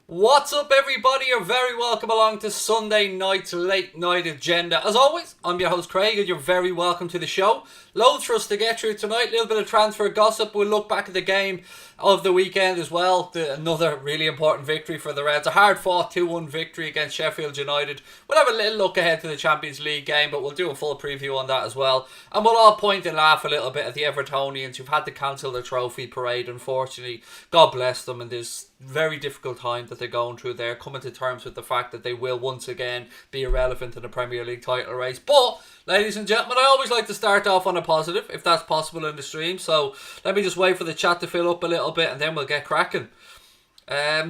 What's up, everybody? You're very welcome along to Sunday night's late night agenda. As always, I'm your host Craig, and you're very welcome to the show. Loads for us to get through tonight. A little bit of transfer gossip. We'll look back at the game of the weekend as well. Another really important victory for the Reds. A hard-fought 2-1 victory against Sheffield United. We'll have a little look ahead to the Champions League game, but we'll do a full preview on that as well. And we'll all point and laugh a little bit at the Evertonians who've had to cancel their trophy parade, unfortunately. God bless them in this very difficult time that they're going through there, coming to terms with the fact that they will once again be irrelevant in the Premier League title race. But, ladies and gentlemen, I always like to start off on a positive, if that's possible in the stream. So let me just wait for the chat to fill up a little bit and then we'll get cracking.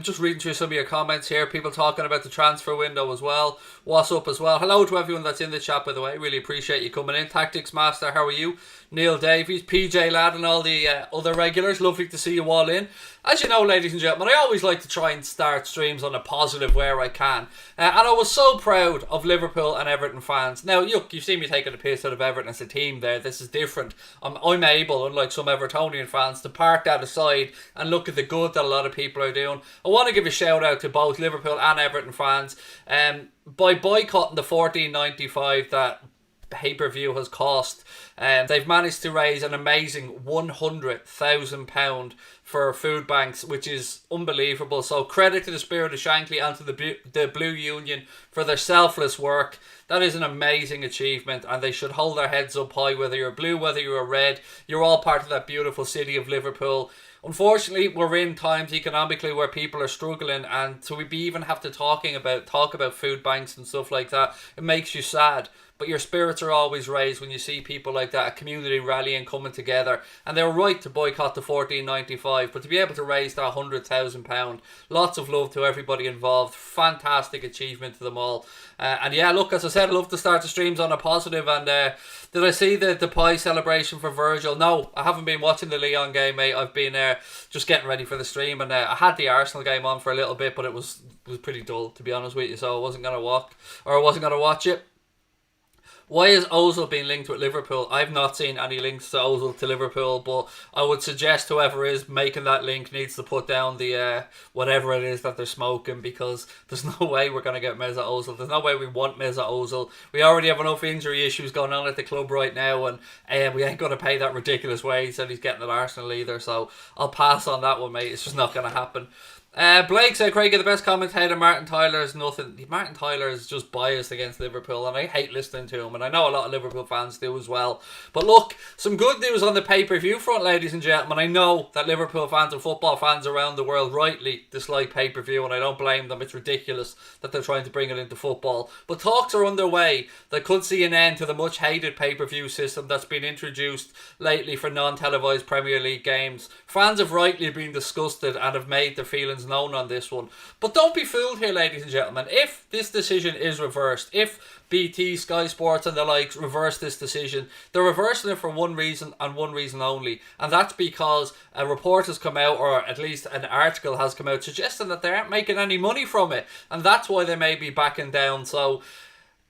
Just reading through some of your comments here. People talking about the transfer window as well. What's up as well? Hello to everyone that's in the chat, by the way. Really appreciate you coming in. Tactics Master, how are you? Neil Davies, PJ Ladd and all the other regulars. Lovely to see you all in. As you know, ladies and gentlemen, I always like to try and start streams on a positive where I can. And I was so proud of Liverpool and Everton fans. Now, look, you've seen me taking a piss out of Everton as a team there. This is different. I'm able, unlike some Evertonian fans, to park that aside and look at the good that a lot of people are doing. I want to give a shout out to both Liverpool and Everton fans. By boycotting the $14.95 that pay-per-view has cost, they've managed to raise an amazing £100,000 for food banks, which is unbelievable. So credit to the Spirit of Shankly and to the Blue Union for their selfless work. That is an amazing achievement, and they should hold their heads up high. Whether you're blue, whether you're red, you're all part of that beautiful city of Liverpool. Unfortunately, we're in times economically where people are struggling, and so we even have to talk about food banks and stuff like that. It makes you sad. But your spirits are always raised when you see people like that, a community rallying, coming together. And they were right to boycott the $14.95, but to be able to raise that £100,000, lots of love to everybody involved. Fantastic achievement to them all. And yeah, look, as I said, I love to start the streams on a positive. And did I see the pie celebration for Virgil? No, I haven't been watching the Lyon game, mate. I've been just getting ready for the stream, and I had the Arsenal game on for a little bit, but it was pretty dull, to be honest with you. So I wasn't gonna watch it. Why is Ozil being linked with Liverpool? I've not seen any links to Ozil to Liverpool, but I would suggest whoever is making that link needs to put down the whatever it is that they're smoking, because there's no way we're going to get Mesut Ozil. There's no way we want Mesut Ozil. We already have enough injury issues going on at the club right now, and we ain't going to pay that ridiculous wage that he's getting at Arsenal either, so I'll pass on that one, mate. It's just not going to happen. Blake said, Craig, you're the best commentator. Martin Tyler is nothing. Martin Tyler is just biased against Liverpool, and I hate listening to him, and I know a lot of Liverpool fans do as well. But look, some good news on the pay-per-view front, ladies and gentlemen. I know that Liverpool fans and football fans around the world rightly dislike pay-per-view, and I don't blame them. It's ridiculous that they're trying to bring it into football. But talks are underway that could see an end to the much-hated pay-per-view system that's been introduced lately for non-televised Premier League games. Fans have rightly been disgusted and have made their feelings known on this one. But don't be fooled here, ladies and gentlemen. If this decision is reversed, if BT, Sky Sports and the likes reverse this decision, they're reversing it for one reason and one reason only, and that's because a report has come out, or at least an article has come out, suggesting that they aren't making any money from it, and that's why they may be backing down. So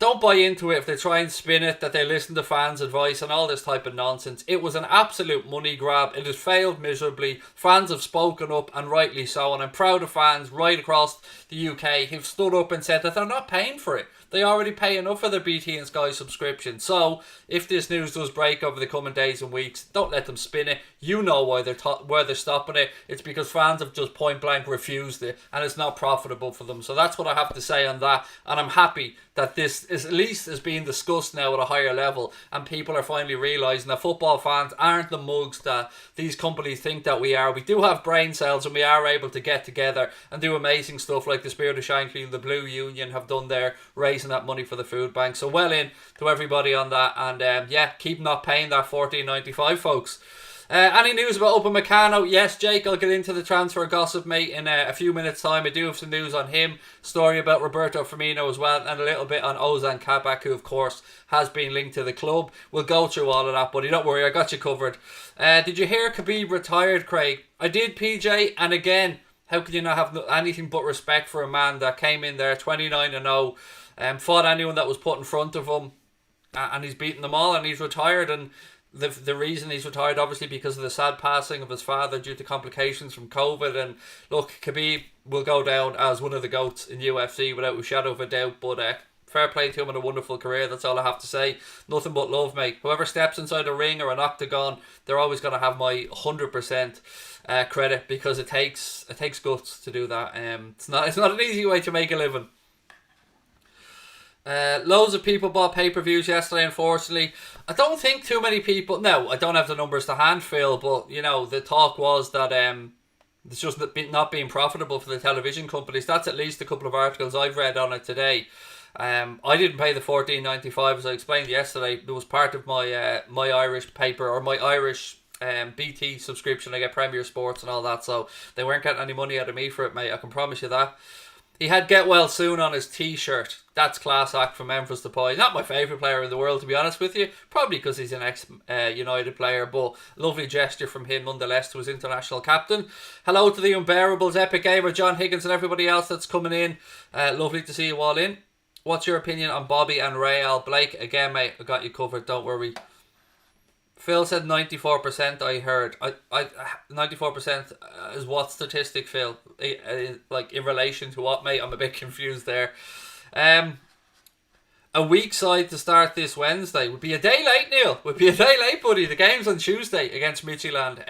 don't buy into it if they try and spin it that they listen to fans' advice and all this type of nonsense. It was an absolute money grab. It has failed miserably. Fans have spoken up, and rightly so, and I'm proud of fans right across the UK who've stood up and said that they're not paying for it. They already pay enough for their BT and Sky subscription. So if this news does break over the coming days and weeks, don't let them spin it. You know why they're stopping it. It's because fans have just point blank refused it, and it's not profitable for them. So that's what I have to say on that, and I'm happy that this is at least is being discussed now at a higher level, and people are finally realising that football fans aren't the mugs that these companies think that we are. We do have brain cells, and we are able to get together and do amazing stuff like the Spirit of Shankly and the Blue Union have done there, raising that money for the food bank. So well in to everybody on that, and yeah, keep not paying that $14.95, folks. Any news about Upamecano? Yes, Jake, I'll get into the transfer gossip, mate, in a few minutes' time. I do have some news on him, story about Roberto Firmino as well, and a little bit on Ozan Kabak, who, of course, has been linked to the club. We'll go through all of that, buddy. Don't worry, I got you covered. Did you hear Kabak retired, Craig? I did, PJ, and again, how can you not have anything but respect for a man that came in there 29-0, fought anyone that was put in front of him, and he's beaten them all, and he's retired, and the reason he's retired, obviously, because of the sad passing of his father due to complications from COVID. And look, Khabib will go down as one of the GOATs in UFC without a shadow of a doubt. But fair play to him and a wonderful career. That's all I have to say. Nothing but love, mate. Whoever steps inside a ring or an octagon, they're always going to have my 100% credit, because it takes guts to do that. It's not an easy way to make a living. Loads of people bought pay-per-views yesterday, unfortunately. I don't think too many people... No, I don't have the numbers to hand, Phil, but, the talk was that it's just not being profitable for the television companies. That's at least a couple of articles I've read on it today. I didn't pay the $14.95, as I explained yesterday. It was part of my my Irish paper, or my Irish BT subscription. I get Premier Sports and all that, so they weren't getting any money out of me for it, mate. I can promise you that. He had "Get Well Soon" on his t-shirt. That's class act from Memphis Depay. Not my favourite player in the world, to be honest with you. Probably because he's an ex-United player, but lovely gesture from him nonetheless to his international captain. Hello to the Unbearables, Epic Gamer, John Higgins and everybody else that's coming in. Lovely to see you all in. What's your opinion on Bobby and Real? Blake, again, mate, I got you covered, don't worry. Phil said 94%, I heard. 94% is what statistic, Phil? Like, in relation to what, mate? I'm a bit confused there. A weak side to start this Wednesday. Would be a day late, Neil. Would be a day late, buddy. The game's on Tuesday against Midtjylland.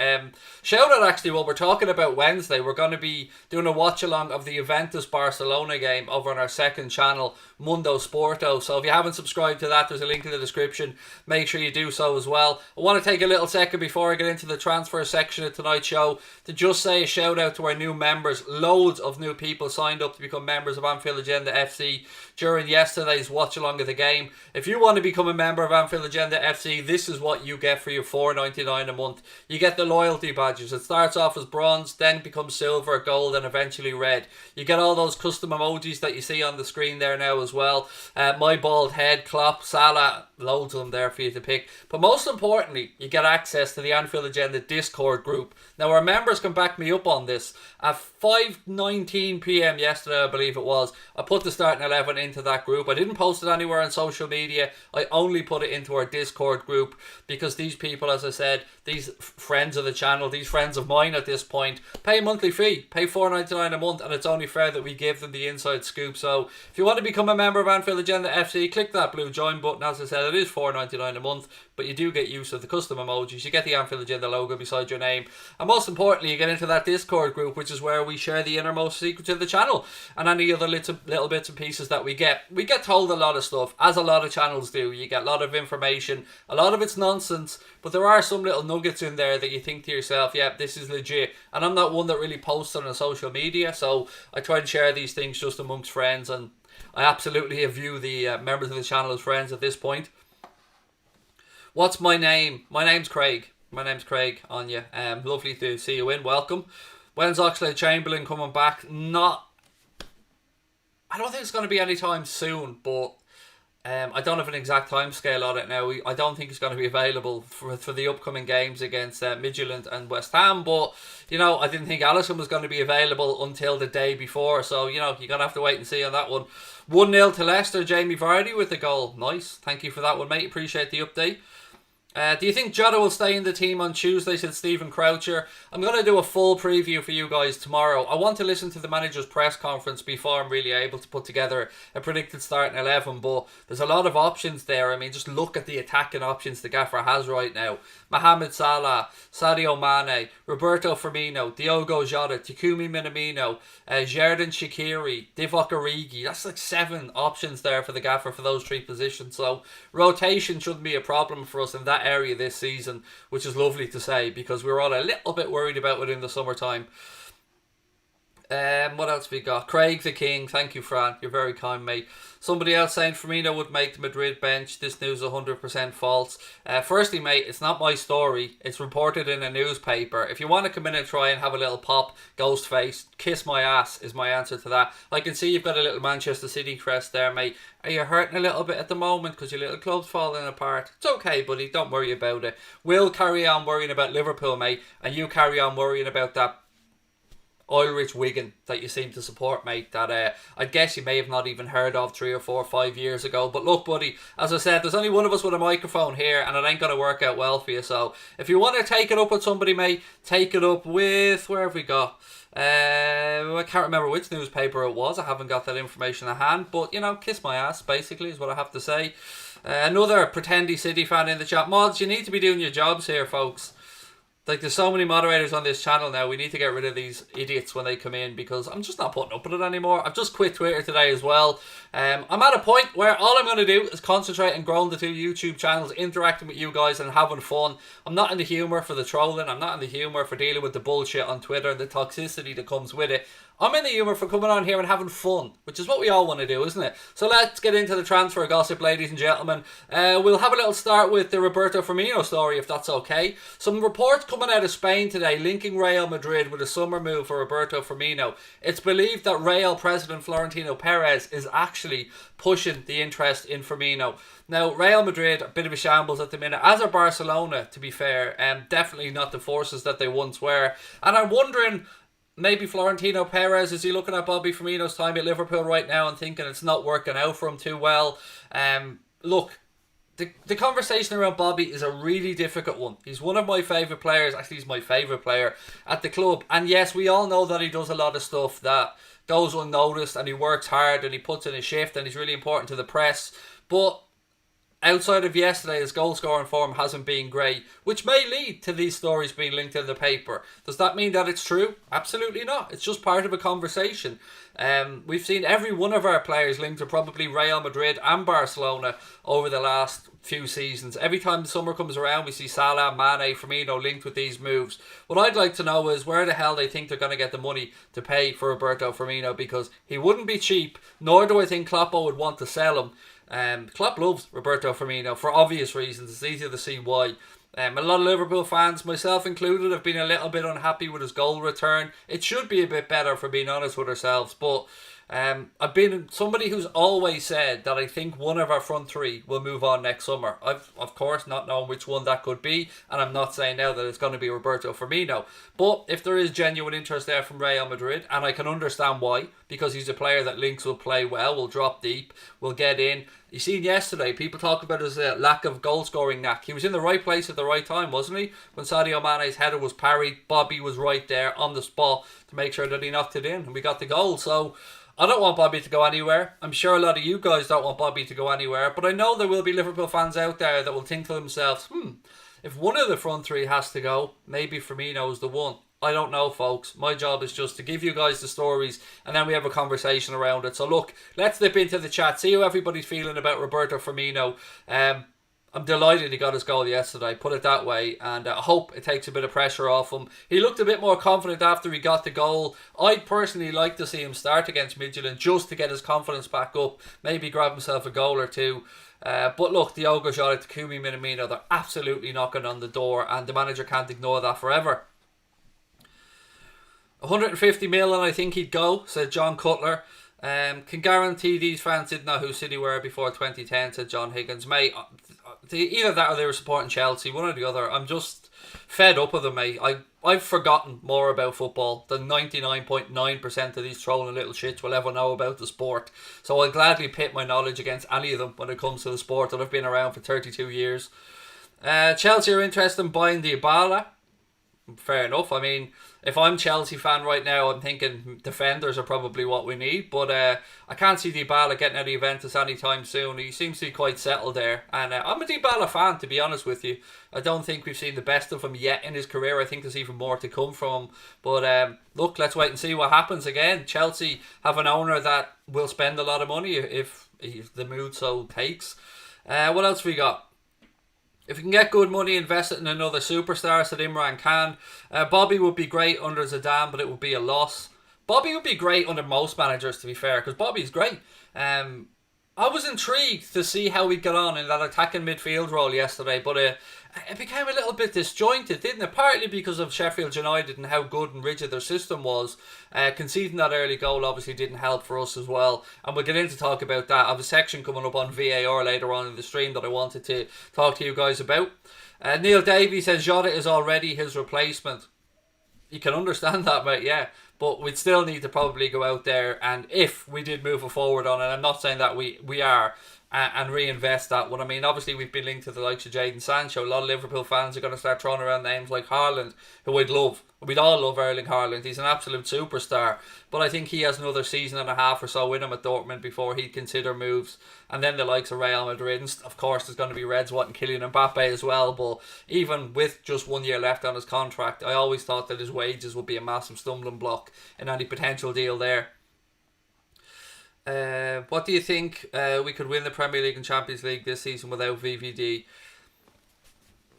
Shout out, actually, what we're talking about Wednesday. We're going to be doing a watch-along of the Juventus-Barcelona game over on our second channel, Mundo Sporto. So if you haven't subscribed to that, there's a link in the description. Make sure you do so as well. I want to take a little second before I get into the transfer section of tonight's show to just say a shout-out to our new members. Loads of new people signed up to become members of Anfield Agenda FC during yesterday's watch-along of the game. If you want to become a member of Anfield Agenda FC, this is what you get for your $4.99 a month. You get the loyalty badges. It starts off as bronze, then becomes silver, gold, and eventually red. You get all those custom emojis that you see on the screen there now as well. My bald head, Klopp, Salah, loads of them there for you to pick. But most importantly, you get access to the Anfield Agenda Discord group. Now, our members can back me up on this. At 5:19 p.m. yesterday, I believe it was, I put the starting 11 into that group. I didn't post it anywhere on social media. I only put it into our Discord group because these people, as I said, these friends of the channel, these friends of mine at this point, pay a monthly fee, pay $4.99 a month, and it's only fair that we give them the inside scoop. So if you want to become a member of Anfield Agenda FC, click that blue join button. As I said, it is $4.99 a month, but you do get use of the custom emojis. You get the Anfield Agenda logo beside your name, and most importantly, you get into that Discord group, which is where we share the innermost secrets of the channel and any other little bits and pieces that we get. We get told a lot of stuff, as a lot of channels do. You get a lot of information, a lot of it's nonsense, but there are some little nuggets in there that you think to yourself, yeah, this is legit. And I'm not one that really posts on social media, so I try and share these things just amongst friends, and I absolutely view the members of the channel as friends at this point. What's my name? My name's Craig. My name's Craig, Anya. Lovely to see you in. Welcome. When's Oxlade-Chamberlain coming back? I don't think it's going to be anytime soon, but I don't have an exact time scale on it now. I don't think it's going to be available for the upcoming games against Midtjylland and West Ham, but I didn't think Alisson was going to be available until the day before, so you're going to have to wait and see on that one. 1-0 to Leicester, Jamie Vardy with the goal. Nice. Thank you for that one, mate. Appreciate the update. Do you think Jota will stay in the team on Tuesday, said Stephen Croucher? I'm going to do a full preview for you guys tomorrow. I want to listen to the manager's press conference before I'm really able to put together a predicted starting 11, but there's a lot of options there. I mean, just look at the attacking options the gaffer has right now. Mohamed Salah, Sadio Mane, Roberto Firmino, Diogo Jota, Takumi Minamino, Xherdan Shaqiri, Divock Origi. That's like 7 options there for the gaffer for those 3 positions. So rotation shouldn't be a problem for us in that area this season, which is lovely to say because we were all a little bit worried about it in the summertime. What else we got? Craig the King, thank you, Fran, you're very kind, mate. Somebody else saying Firmino would make the Madrid bench. This news is 100% false. Firstly, mate, it's not my story. It's reported in a newspaper. If you want to come in and try and have a little pop, ghost face, kiss my ass is my answer to that. I can see you've got a little Manchester City crest there, mate. Are you hurting a little bit at the moment because your little club's falling apart? It's okay, buddy. Don't worry about it. We'll carry on worrying about Liverpool, mate, and you carry on worrying about that oil-rich Wigan that you seem to support, mate, that I guess you may have not even heard of 3 or 4 or 5 years ago. But look, buddy, as I said, there's only one of us with a microphone here, and it ain't going to work out well for you. So if you want to take it up with somebody, mate, take it up with, where have we got? I can't remember which newspaper it was. I haven't got that information at hand. But, you know, kiss my ass, basically, is what I have to say. Another pretendy City fan in the chat. Mods, you need to be doing your jobs here, folks. Like, there's so many moderators on this channel now. We need to get rid of these idiots when they come in, because I'm just not putting up with it anymore. I've just quit Twitter today as well. I'm at a point where all I'm going to do is concentrate on growing the 2 YouTube channels, interacting with you guys and having fun. I'm not in the humour for the trolling. I'm not in the humour for dealing with the bullshit on Twitter and the toxicity that comes with it. I'm in the humour for coming on here and having fun, which is what we all want to do, isn't it? So let's get into the transfer gossip, ladies and gentlemen. We'll have a little start with the Roberto Firmino story, if that's okay. Some reports coming out of Spain today linking Real Madrid with a summer move for Roberto Firmino. It's believed that Real president Florentino Perez is actually pushing the interest in Firmino. Now, Real Madrid, a bit of a shambles at the minute, as are Barcelona, to be fair. Definitely not the forces that they once were. And I'm wondering, maybe Florentino Perez, is he looking at Bobby Firmino's time at Liverpool right now and thinking it's not working out for him too well? Look, the conversation around Bobby is a really difficult one. He's one of my favourite players. Actually, he's my favourite player at the club. And yes, we all know that he does a lot of stuff that goes unnoticed, and he works hard and he puts in a shift and he's really important to the press. But outside of yesterday, his goal scoring form hasn't been great, which may lead to these stories being linked in the paper. Does that mean that it's true? Absolutely not. It's just part of a conversation. We've seen every one of our players linked to probably Real Madrid and Barcelona over the last few seasons. Every time the summer comes around, we see Salah, Mane, Firmino linked with these moves. What I'd like to know is where the hell they think they're going to get the money to pay for Roberto Firmino, because he wouldn't be cheap, nor do I think Kloppo would want to sell him. Klopp loves Roberto Firmino for obvious reasons. It's easy to see why. A lot of Liverpool fans, myself included, have been a little bit unhappy with his goal return. It should be a bit better, for being honest with ourselves, but I've been somebody who's always said that I think one of our front three will move on next summer. I've, of course, not known which one that could be, and I'm not saying now that it's going to be Roberto Firmino. But if there is genuine interest there from Real Madrid, and I can understand why, because he's a player that links will play well, will drop deep, will get in. You seen yesterday, people talk about his lack of goal scoring knack. He was in the right place at the right time, wasn't he? When Sadio Mane's header was parried, Bobby was right there on the spot to make sure that he knocked it in, and we got the goal. So I don't want Bobby to go anywhere. I'm sure a lot of you guys don't want Bobby to go anywhere, but I know there will be Liverpool fans out there that will think to themselves, if one of the front three has to go, maybe Firmino's the one. I don't know, folks. My job is just to give you guys the stories, and then we have a conversation around it. So look, let's dip into the chat, see how everybody's feeling about Roberto Firmino. I'm delighted he got his goal yesterday, put it that way, and I hope it takes a bit of pressure off him. He looked a bit more confident after he got the goal. I'd personally like to see him start against Midtjylland just to get his confidence back up, maybe grab himself a goal or two. But look, Diogo Jota, Takumi Minamino, they're absolutely knocking on the door, and the manager can't ignore that forever. 150 million, I think he'd go, said John Cutler. Can guarantee these fans didn't know who City were before 2010, said John Higgins. Mate, either that or they were supporting Chelsea, one or the other. I'm just fed up with them, mate. I've forgotten more about football than 99.9% of these trolling little shits will ever know about the sport. So I'll gladly pit my knowledge against any of them when it comes to the sport that I've been around for 32 years. Chelsea are interested in buying Dybala. Fair enough. I mean, if I'm Chelsea fan right now, I'm thinking defenders are probably what we need. But I can't see Dybala getting out of Juventus anytime soon. He seems to be quite settled there. And I'm a Dybala fan, to be honest with you. I don't think we've seen the best of him yet in his career. I think there's even more to come from him. But look, let's wait and see what happens again. Chelsea have an owner that will spend a lot of money if the mood so takes. What else we got? If we can get good money, invest it in another superstar, said Imran Khan. Bobby would be great under Zidane, but it would be a loss. Bobby would be great under most managers, to be fair, because Bobby's great. I was intrigued to see how he'd get on in that attacking midfield role yesterday, but it became a little bit disjointed, didn't it? Partly because of Sheffield United and how good and rigid their system was. Conceding that early goal obviously didn't help for us as well, and we'll get into talk about that. I have a section coming up on VAR later on in the stream that I wanted to talk to you guys about. Neil Davey says Jota is already his replacement. You can understand that, mate, yeah. but we'd still need to probably go out there, and if we did move forward on it, I'm not saying that we are, and reinvest that one. I mean, obviously we've been linked to the likes of Jadon Sancho. A lot of Liverpool fans are going to start throwing around names like Haaland, who I'd love. We'd all love Erling Haaland. He's an absolute superstar. But I think he has another season and a half or so in him at Dortmund before he'd consider moves. And then the likes of Real Madrid. And of course, there's going to be Reds wanting Kylian Mbappe as well. But even with just 1 year left on his contract, I always thought that his wages would be a massive stumbling block in any potential deal there. What do you think we could win the Premier League and Champions League this season without VVD?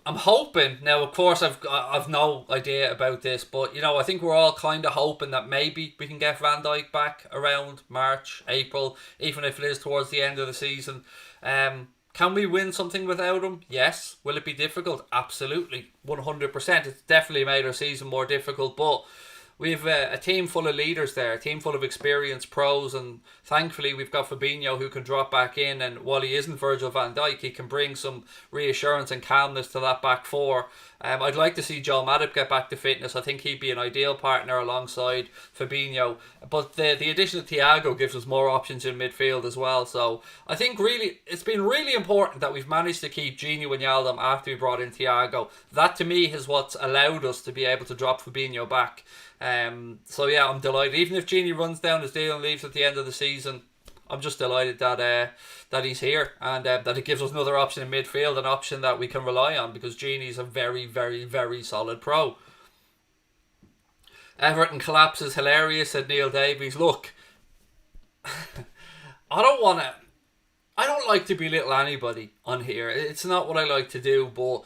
I'm hoping. Now, of course, I've no idea about this, but you know, I think we're all kind of hoping that maybe we can get Van Dijk back around March, April, even if it is towards the end of the season. Can we win something without him? Yes. Will it be difficult? Absolutely, 100%. It's definitely made our season more difficult, but we've a team full of leaders there, a team full of experienced pros, and thankfully we've got Fabinho who can drop back in, and while he isn't Virgil van Dijk, he can bring some reassurance and calmness to that back four. I'd like to see Joel Matip get back to fitness. I think he'd be an ideal partner alongside Fabinho, but the addition of Thiago gives us more options in midfield as well. So I think really it's been really important that we've managed to keep Gini Wijnaldum after we brought in Thiago. That to me is what's allowed us to be able to drop Fabinho back. So yeah, I'm delighted. Even if Gini runs down his deal and leaves at the end of the season, I'm just delighted that he's here, and that it gives us another option in midfield, an option that we can rely on, because Gini's a very, very, very solid pro. Everton collapse is hilarious, said Neil Davies. Look, I don't like to belittle anybody on here. It's not what I like to do, but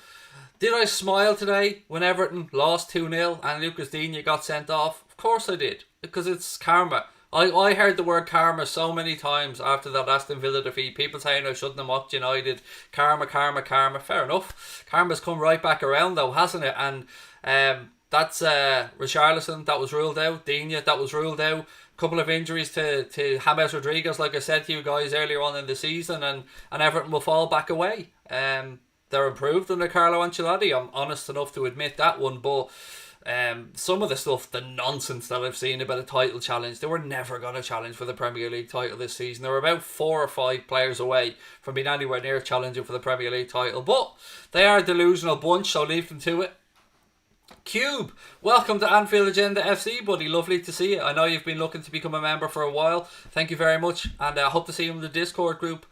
did I smile today when Everton lost 2-0 and Lucas Digne got sent off? Of course I did, because it's karma. I heard the word karma so many times after that Aston Villa defeat. People saying I shouldn't have mocked United. Karma, karma, karma. Fair enough. Karma's come right back around though, hasn't it? And that's Richarlison, that was ruled out. Digne, that was ruled out. Couple of injuries to James Rodriguez, like I said to you guys earlier on in the season, and Everton will fall back away. They're improved under Carlo Ancelotti. I'm honest enough to admit that one, but some of the stuff, the nonsense that I've seen about a title challenge, they were never going to challenge for the Premier League title this season. They were about 4 or 5 players away from being anywhere near challenging for the Premier League title, but they are a delusional bunch, so leave them to it. Cube, welcome to Anfield Agenda FC, buddy. Lovely to see you. I know you've been looking to become a member for a while. Thank you very much, and I hope to see you in the Discord group.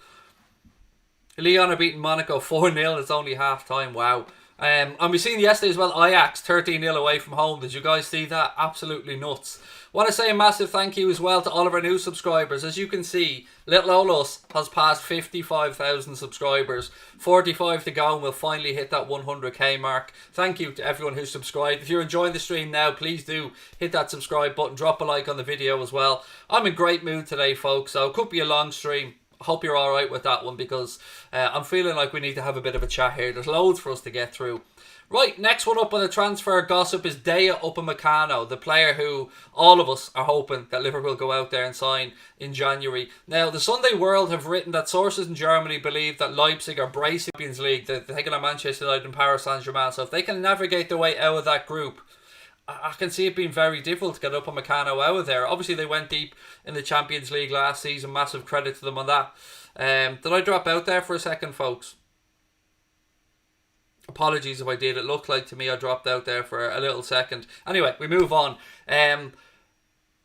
Lyon are beating Monaco 4-0. It's only half time. Wow. And we seen yesterday as well, Ajax 13-0 away from home. Did you guys see that? Absolutely nuts. Want to say a massive thank you as well to all of our new subscribers. As you can see, Little Olos has passed 55,000 subscribers. 45 to go and we'll finally hit that 100k mark. Thank you to everyone who's subscribed. If you're enjoying the stream now, please do hit that subscribe button. Drop a like on the video as well. I'm in great mood today, folks, so it could be a long stream. I hope you're alright with that one, because I'm feeling like we need to have a bit of a chat here. There's loads for us to get through. Right, next one up on the transfer gossip is Dayot Upamecano, the player who all of us are hoping that Liverpool go out there and sign in January. Now, the Sunday World have written that sources in Germany believe that Leipzig are bracing the Champions League. They're taking on Manchester United and Paris Saint-Germain. So if they can navigate their way out of that group, I can see it being very difficult to get Upamecano out of there. Obviously, they went deep in the Champions League last season. Massive credit to them on that. Did I drop out there for a second, folks? Apologies if I did. It looked like to me I dropped out there for a little second. Anyway, we move on.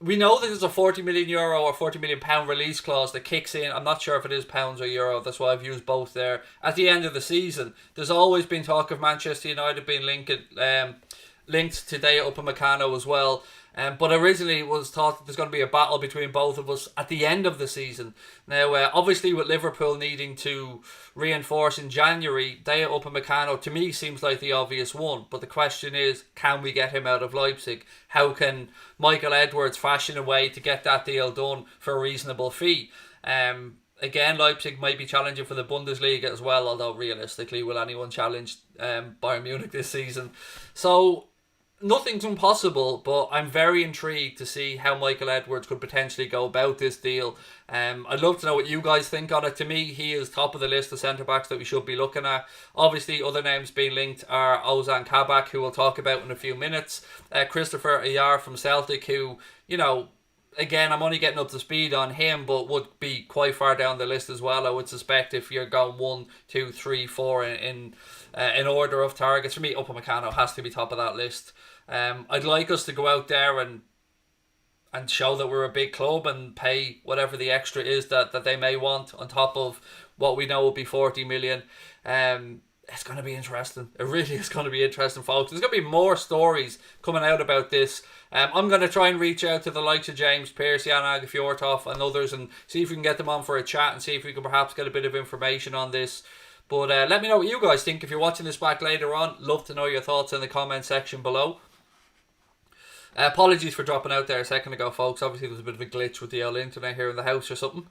We know that there's a €40 million or £40 million release clause that kicks in. I'm not sure if it is pounds or euro. That's why I've used both there. At the end of the season, there's always been talk of Manchester United being linked to Dayot Upamecano as well. But originally it was thought that there's going to be a battle between both of us at the end of the season. Now, obviously with Liverpool needing to reinforce in January, Dayot Upamecano to me seems like the obvious one. But the question is, can we get him out of Leipzig? How can Michael Edwards fashion a way to get that deal done for a reasonable fee? Again, Leipzig might be challenging for the Bundesliga as well, although realistically, will anyone challenge Bayern Munich this season? So nothing's impossible, but I'm very intrigued to see how Michael Edwards could potentially go about this deal. I'd love to know what you guys think on it. To me, he is top of the list of centre-backs that we should be looking at. Obviously, other names being linked are Ozan Kabak, who we'll talk about in a few minutes. Christopher Ayar from Celtic, who, again, I'm only getting up to speed on him, but would be quite far down the list as well, I would suspect, if you're going 1, 2, 3, 4 in order of targets. For me, Upamecano has to be top of that list. I'd like us to go out there and show that we're a big club and pay whatever the extra is that they may want on top of what we know will be 40 million. It's going to be interesting. It really is going to be interesting, folks. There's going to be more stories coming out about this. I'm going to try and reach out to the likes of James Pearce, Jan Agafjortov and others and see if we can get them on for a chat and see if we can perhaps get a bit of information on this. But let me know what you guys think. If you're watching this back later on, love to know your thoughts in the comment section below. Apologies for dropping out there a second ago, folks. Obviously, there was a bit of a glitch with the old internet here in the house or something.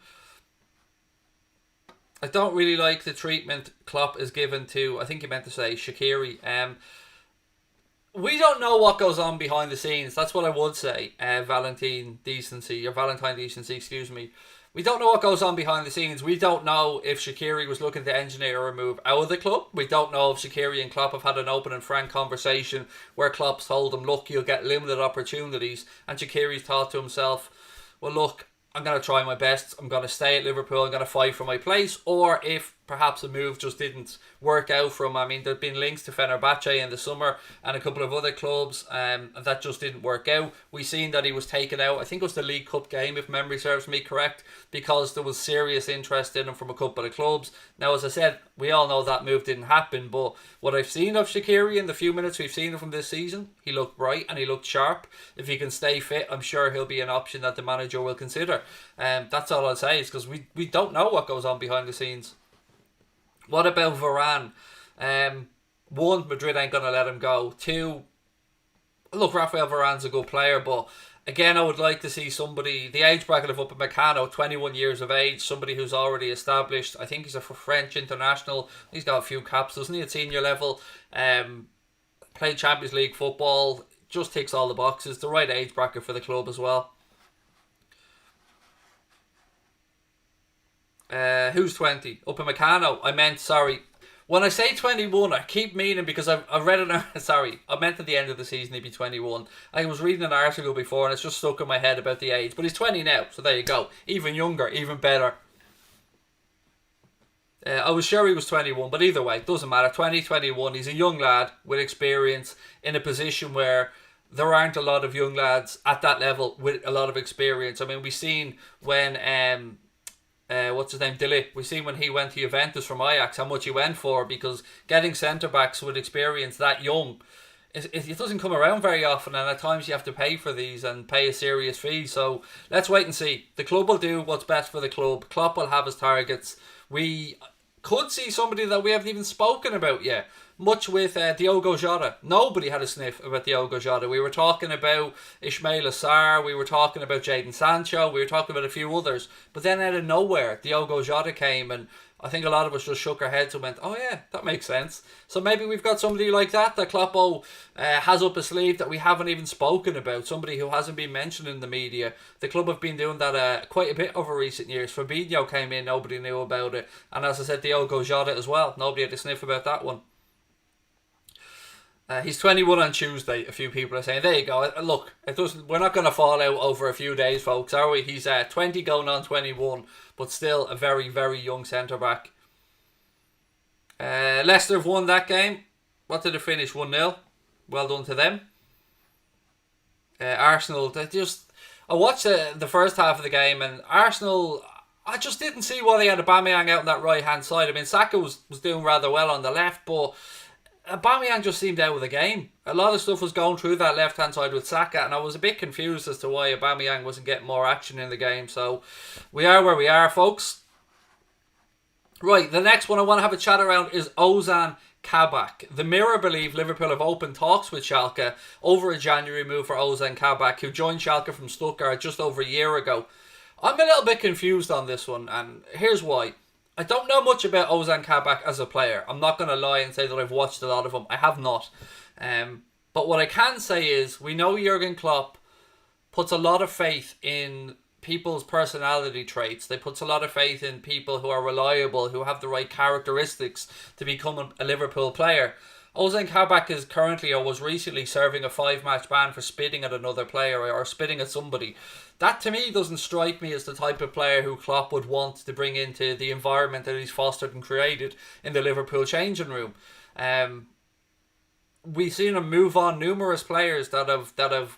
I don't really like the treatment Klopp is given to, I think you meant to say, Shaqiri. We don't know what goes on behind the scenes. That's what I would say. Valentine decency, excuse me. We don't know what goes on behind the scenes. We don't know if Shaqiri was looking to engineer a move out of the club. We don't know if Shaqiri and Klopp have had an open and frank conversation where Klopp's told him, look, you'll get limited opportunities. And Shaqiri's thought to himself, well, look, I'm going to try my best. I'm going to stay at Liverpool. I'm going to fight for my place. Or if perhaps a move just didn't work out for him. I mean, there have been links to Fenerbahce in the summer and a couple of other clubs that just didn't work out. We've seen that he was taken out, I think it was the League Cup game, if memory serves me correct, because there was serious interest in him from a couple of clubs. Now, as I said, we all know that move didn't happen, but what I've seen of Shaqiri in the few minutes we've seen him from this season, he looked bright and he looked sharp. If he can stay fit, I'm sure he'll be an option that the manager will consider. That's all I'll say, is because we don't know what goes on behind the scenes. What about Varane? 1, Madrid ain't going to let him go. 2, look, Rafael Varane's a good player, but again, I would like to see somebody, the age bracket of Upamecano, 21 years of age, somebody who's already established. I think he's a French international. He's got a few caps, doesn't he, at senior level? Played Champions League football, just ticks all the boxes. The right age bracket for the club as well. Who's 20? Upamecano. Sorry. When I say 21, I keep meaning, because I've read it. Sorry, I meant at the end of the season he'd be 21. I was reading an article before and it's just stuck in my head about the age. But he's 20 now, so there you go. Even younger, even better. I was sure he was 21, but either way, it doesn't matter. 20, 21, he's a young lad with experience in a position where there aren't a lot of young lads at that level with a lot of experience. I mean, we've seen when what's his name, Dayot, we see when he went to Juventus from Ajax how much he went for, because getting centre backs with experience that young, it doesn't come around very often, and at times you have to pay for these and pay a serious fee. So let's wait and see. The club will do what's best for the club. Klopp will have his targets. We could see somebody that we haven't even spoken about yet. Much with Diogo Jota. Nobody had a sniff about Diogo Jota. We were talking about Ismail Assar. We were talking about Jadon Sancho. We were talking about a few others. But then out of nowhere, Diogo Jota came, and I think a lot of us just shook our heads and went, oh yeah, that makes sense. So maybe we've got somebody like that Kloppo has up his sleeve that we haven't even spoken about. Somebody who hasn't been mentioned in the media. The club have been doing that quite a bit over recent years. Fabinho came in, nobody knew about it. And as I said, Diogo Jota as well. Nobody had a sniff about that one. He's 21 on Tuesday. A few people are saying, there you go. Look, we're not going to fall out over a few days, folks, are we? He's 20 going on 21, but still a very, very young centre-back. Leicester have won that game. What did it finish? 1-0. Well done to them. Arsenal, I watched the first half of the game, and Arsenal, I just didn't see why they had Aubameyang out on that right-hand side. I mean, Saka was doing rather well on the left, but Aubameyang just seemed out of the game. A lot of stuff was going through that left-hand side with Saka, and I was a bit confused as to why Aubameyang wasn't getting more action in the game. So, we are where we are, folks. Right, the next one I want to have a chat around is Ozan Kabak. The Mirror believe Liverpool have opened talks with Schalke over a January move for Ozan Kabak, who joined Schalke from Stuttgart just over a year ago. I'm a little bit confused on this one, and here's why. I don't know much about Ozan Kabak as a player. I'm not going to lie and say that I've watched a lot of him. I have not. But what I can say is, we know Jurgen Klopp puts a lot of faith in people's personality traits. They puts a lot of faith in people who are reliable, who have the right characteristics to become a Liverpool player. Ozan Kabak is currently, or was recently, serving a 5-match ban for spitting at another player or spitting at somebody. That to me doesn't strike me as the type of player who Klopp would want to bring into the environment that he's fostered and created in the Liverpool changing room. We've seen him move on numerous players that have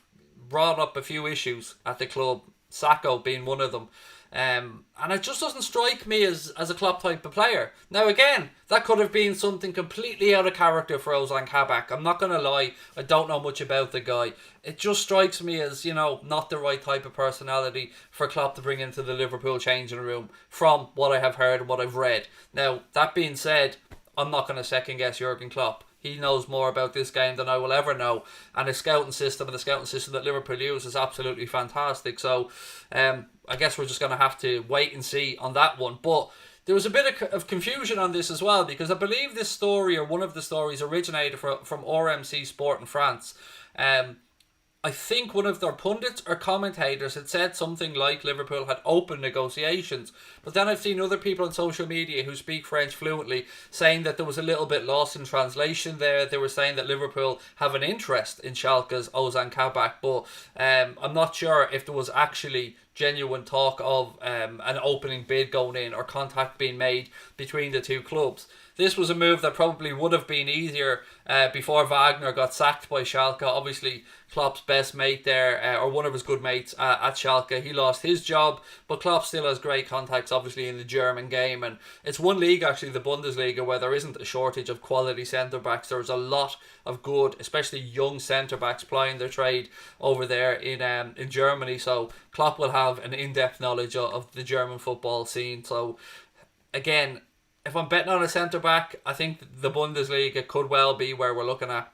brought up a few issues at the club, Sacco being one of them. And it just doesn't strike me as a Klopp type of player. Now again, that could have been something completely out of character for Ozan Kabak. I'm not going to lie, I don't know much about the guy. It just strikes me as, not the right type of personality for Klopp to bring into the Liverpool changing room from what I have heard and what I've read. Now, that being said, I'm not going to second guess Jurgen Klopp. He knows more about this game than I will ever know. And the scouting system that Liverpool use is absolutely fantastic. So I guess we're just going to have to wait and see on that one. But there was a bit of confusion on this as well, because I believe this story, or one of the stories, originated from RMC Sport in France. I think one of their pundits or commentators had said something like Liverpool had open negotiations. But then I've seen other people on social media who speak French fluently saying that there was a little bit lost in translation there. They were saying that Liverpool have an interest in Schalke's Ozan Kabak, but I'm not sure if there was actually genuine talk of an opening bid going in or contact being made between the two clubs. This was a move that probably would have been easier before Wagner got sacked by Schalke. Obviously, Klopp's best mate there, or one of his good mates at Schalke, he lost his job, but Klopp still has great contacts, obviously, in the German game. And it's one league, actually, the Bundesliga, where there isn't a shortage of quality centre-backs. There's a lot of good, especially young centre-backs plying their trade over there in Germany. So Klopp will have an in-depth knowledge of the German football scene. So, again, if I'm betting on a centre-back, I think the Bundesliga could well be where we're looking at.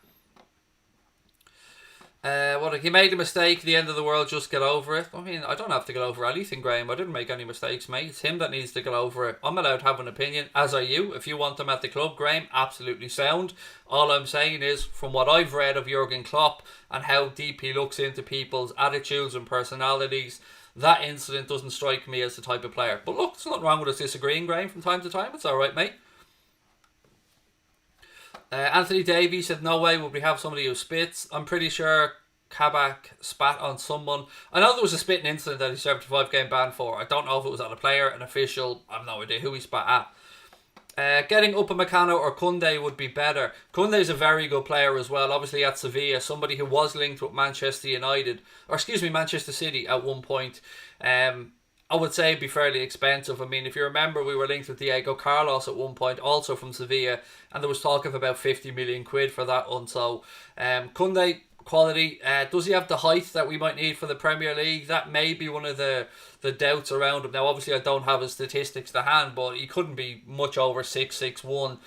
He made a mistake, the end of the world, just get over it. I mean, I don't have to get over anything, Graham. I didn't make any mistakes, mate. It's him that needs to get over it. I'm allowed to have an opinion, as are you. If you want him at the club, Graham, absolutely sound. All I'm saying is, from what I've read of Jurgen Klopp and how deep he looks into people's attitudes and personalities, that incident doesn't strike me as the type of player. But look, there's nothing wrong with us disagreeing, Graham, from time to time. It's alright, mate. Anthony Davies said, no way would we have somebody who spits. I'm pretty sure Kabak spat on someone. I know there was a spitting incident that he served a 5-game ban for. I don't know if it was on a player, an official. I have no idea who he spat at. Getting Upamecano or Koundé would be better. Koundé is a very good player as well, obviously at Sevilla, somebody who was linked with Manchester City at one point. I would say it'd be fairly expensive. I mean, if you remember, we were linked with Diego Carlos at one point, also from Sevilla, and there was talk of about 50 million quid for that one. So, Koundé, quality. Does he have the height that we might need for the Premier League? That may be one of the doubts around him. Now, obviously, I don't have his statistics to hand, but he couldn't be much over 6'1",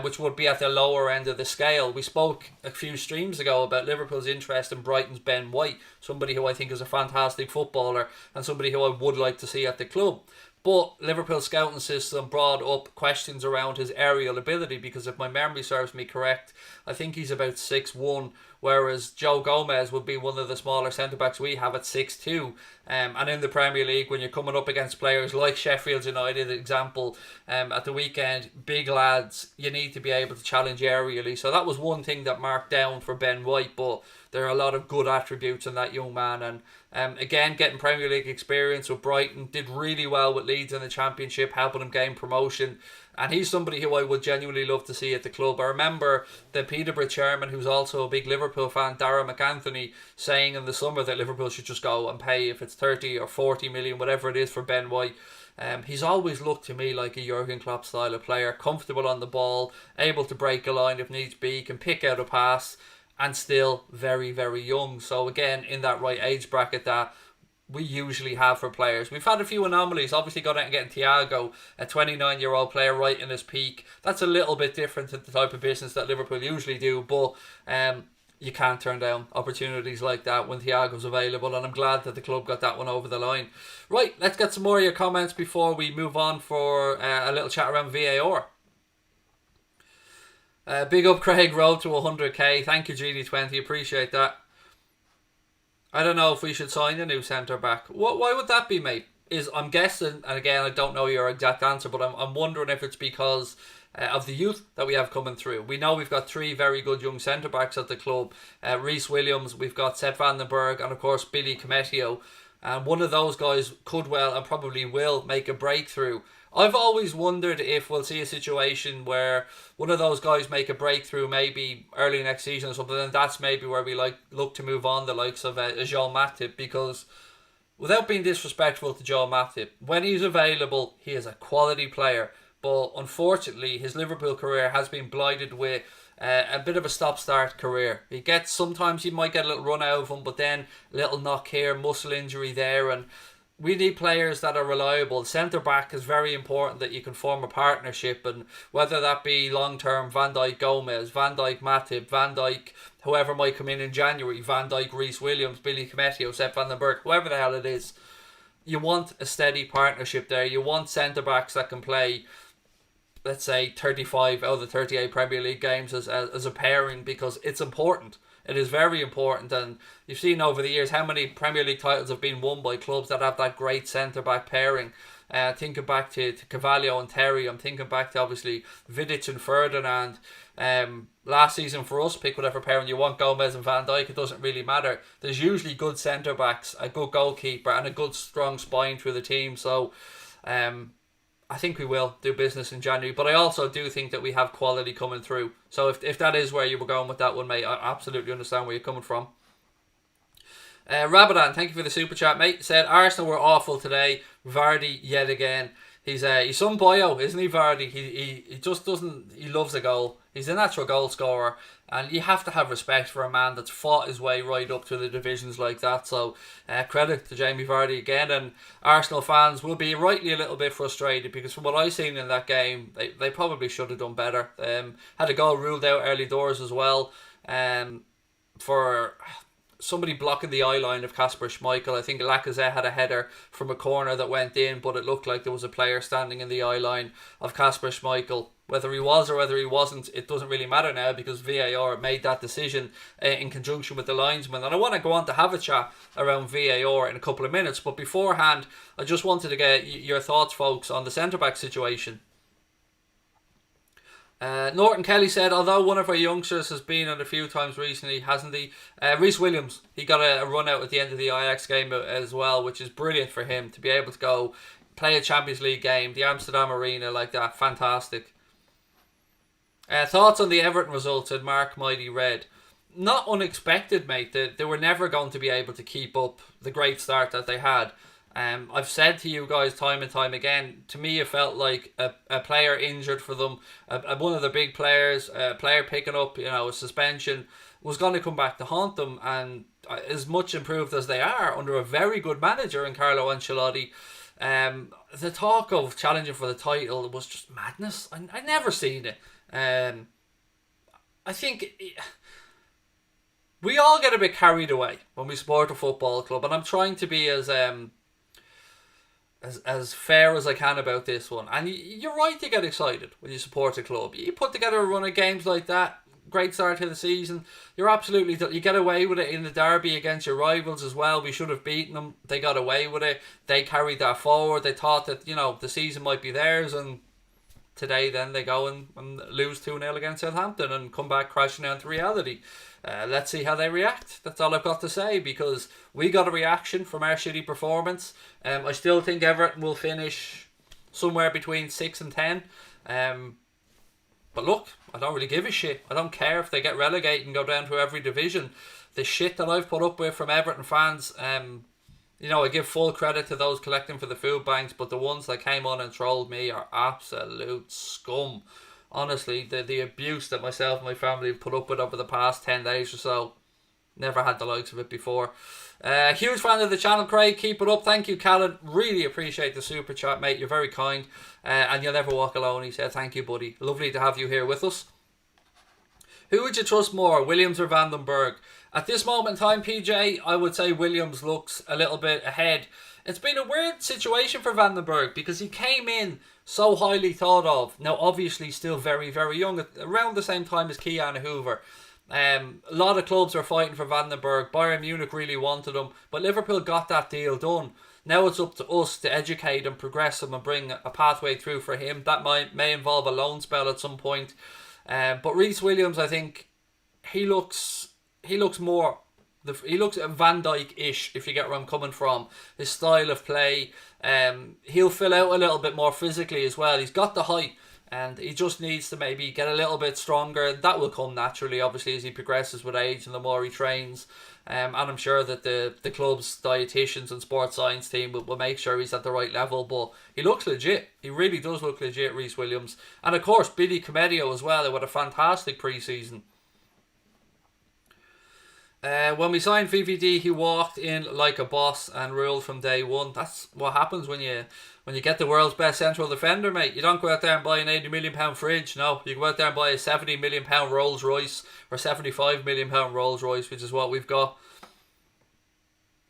which would be at the lower end of the scale. We spoke a few streams ago about Liverpool's interest in Brighton's Ben White, somebody who I think is a fantastic footballer and somebody who I would like to see at the club. But Liverpool's scouting system brought up questions around his aerial ability, because if my memory serves me correct, I think he's about 6'1", whereas Joe Gomez would be one of the smaller centre-backs we have at 6'2". And in the Premier League, when you're coming up against players like Sheffield United, example, at the weekend, big lads, you need to be able to challenge aerially. So that was one thing that marked down for Ben White, but there are a lot of good attributes in that young man. And again, getting Premier League experience with Brighton, did really well with Leeds in the Championship, helping him gain promotion. And he's somebody who I would genuinely love to see at the club. I remember the Peterborough chairman, who's also a big Liverpool fan, Darragh McAnthony, saying in the summer that Liverpool should just go and pay, if it's 30 or 40 million, whatever it is, for Ben White. He's always looked to me like a Jurgen Klopp style of player, comfortable on the ball, able to break a line if needs be, can pick out a pass, and still very, very young. So again, in that right age bracket that we usually have for players. We've had a few anomalies. Obviously got out and getting Thiago, a 29-year-old player right in his peak. That's a little bit different to the type of business that Liverpool usually do, but you can't turn down opportunities like that when Thiago's available, and I'm glad that the club got that one over the line. Right, let's get some more of your comments before we move on for a little chat around VAR. Big up Craig, road to 100k. Thank you, GD20. Appreciate that. I don't know if we should sign a new centre back. Why would that be, mate? I'm guessing, and again, I don't know your exact answer, but I'm wondering if it's because of the youth that we have coming through. We know we've got 3 very good young centre backs at the club. Rhys Williams, we've got Sepp van den Berg, and of course Billy Cometio. And one of those guys could well and probably will make a breakthrough. I've always wondered if we'll see a situation where one of those guys make a breakthrough maybe early next season or something, and that's maybe where we look to move on the likes of Jean Matip, because without being disrespectful to Jean Matip, when he's available, he is a quality player. But unfortunately, his Liverpool career has been blighted with a bit of a stop-start career. Sometimes you might get a little run out of him, but then a little knock here, muscle injury there, and we need players that are reliable. Centre back is very important, that you can form a partnership, and whether that be long term, Van Dijk Gomez, Van Dijk Matip, Van Dijk whoever might come in January, Van Dijk Rhys Williams, Billy Cometio, Sepp van den Berg, whoever the hell it is, you want a steady partnership there. You want centre backs that can play, let's say, 35 out of the 38 Premier League games as a pairing, because it's important. It is very important, and you've seen over the years how many Premier League titles have been won by clubs that have that great centre-back pairing. Thinking back to Carvalho and Terry, I'm thinking back to obviously Vidic and Ferdinand. Last season for us, pick whatever pairing you want, Gomez and Van Dijk, it doesn't really matter. There's usually good centre-backs, a good goalkeeper and a good strong spine through the team, so I think we will do business in January, but I also do think that we have quality coming through. So if that is where you were going with that one, mate, I absolutely understand where you're coming from. Rabadan, thank you for the super chat, mate. Said Arsenal were awful today. Vardy yet again. He's some boyo, isn't he, Vardy? He just doesn't. He loves a goal. He's a natural goal scorer, and you have to have respect for a man that's fought his way right up to the divisions like that. So credit to Jamie Vardy again, and Arsenal fans will be rightly a little bit frustrated, because from what I've seen in that game, they probably should have done better. Had a goal ruled out early doors as well, for somebody blocking the eye line of Kasper Schmeichel. I think Lacazette had a header from a corner that went in, but it looked like there was a player standing in the eye line of Kasper Schmeichel. Whether he was or whether he wasn't, it doesn't really matter now, because VAR made that decision in conjunction with the linesman. And I want to go on to have a chat around VAR in a couple of minutes, but beforehand, I just wanted to get your thoughts, folks, on the centre-back situation. Norton Kelly said, although one of our youngsters has been on a few times recently, hasn't he? Rhys Williams, he got a run out at the end of the Ajax game as well, which is brilliant for him to be able to go play a Champions League game, the Amsterdam Arena like that. Fantastic. Thoughts on the Everton result, said Mark Mighty Red. Not unexpected, mate. They were never going to be able to keep up the great start that they had. I've said to you guys time and time again, to me it felt like a player injured for them, one of the big players, a player picking up, a suspension, was going to come back to haunt them. And as much improved as they are under a very good manager in Carlo Ancelotti, the talk of challenging for the title was just madness. I never seen it. I think we all get a bit carried away when we support a football club, and I'm trying to be as fair as I can about this one. And you're right to get excited when you support a club. You put together a run of games like that, great start to the season. You get away with it in the derby against your rivals as well. We should have beaten them. They got away with it. They carried that forward. They thought that the season might be theirs, and today then they go and lose 2-0 against Southampton and come back crashing down to reality. Let's see how they react. That's all I've got to say, because we got a reaction from our shitty performance. I still think Everton will finish somewhere between 6 and 10. But look, I don't really give a shit. I don't care if they get relegated and go down to every division. The shit that I've put up with from Everton fans, I give full credit to those collecting for the food banks, but the ones that came on and trolled me are absolute scum. Honestly, the abuse that myself and my family have put up with over the past 10 days or so, never had the likes of it before. Huge fan of the channel, Craig. Keep it up. Thank you, Callan. Really appreciate the super chat, mate. You're very kind. And you'll never walk alone. He said, thank you, buddy. Lovely to have you here with us. Who would you trust more, Williams or Van den Berg? At this moment in time, PJ, I would say Williams looks a little bit ahead It's been a weird situation for Van den Berg because he came in so highly thought of. Now, obviously, still very, very young, around the same time as Keanu Hoover. A lot of clubs are fighting for Van den Berg. Bayern Munich really wanted him, but Liverpool got that deal done. Now it's up to us to educate and progress him and bring a pathway through for him. That may involve a loan spell at some point. But Reece Williams, I think, he looks more... He looks Van Dijk-ish, if you get where I'm coming from. His style of play. He'll fill out a little bit more physically as well. He's got the height. And he just needs to maybe get a little bit stronger. That will come naturally, obviously, as he progresses with age and the more he trains. And I'm sure that the club's dietitians and sports science team will make sure he's at the right level. But he looks legit. He really does look legit, Reece Williams. And of course, Billy Comedio as well. With a fantastic pre-season. When we signed VVD, he walked in like a boss and ruled from day one. That's what happens when you get the world's best central defender, mate. You don't go out there and buy an £80 million fridge. No, you go out there and buy a £70 million Rolls Royce or £75 million Rolls Royce, which is what we've got.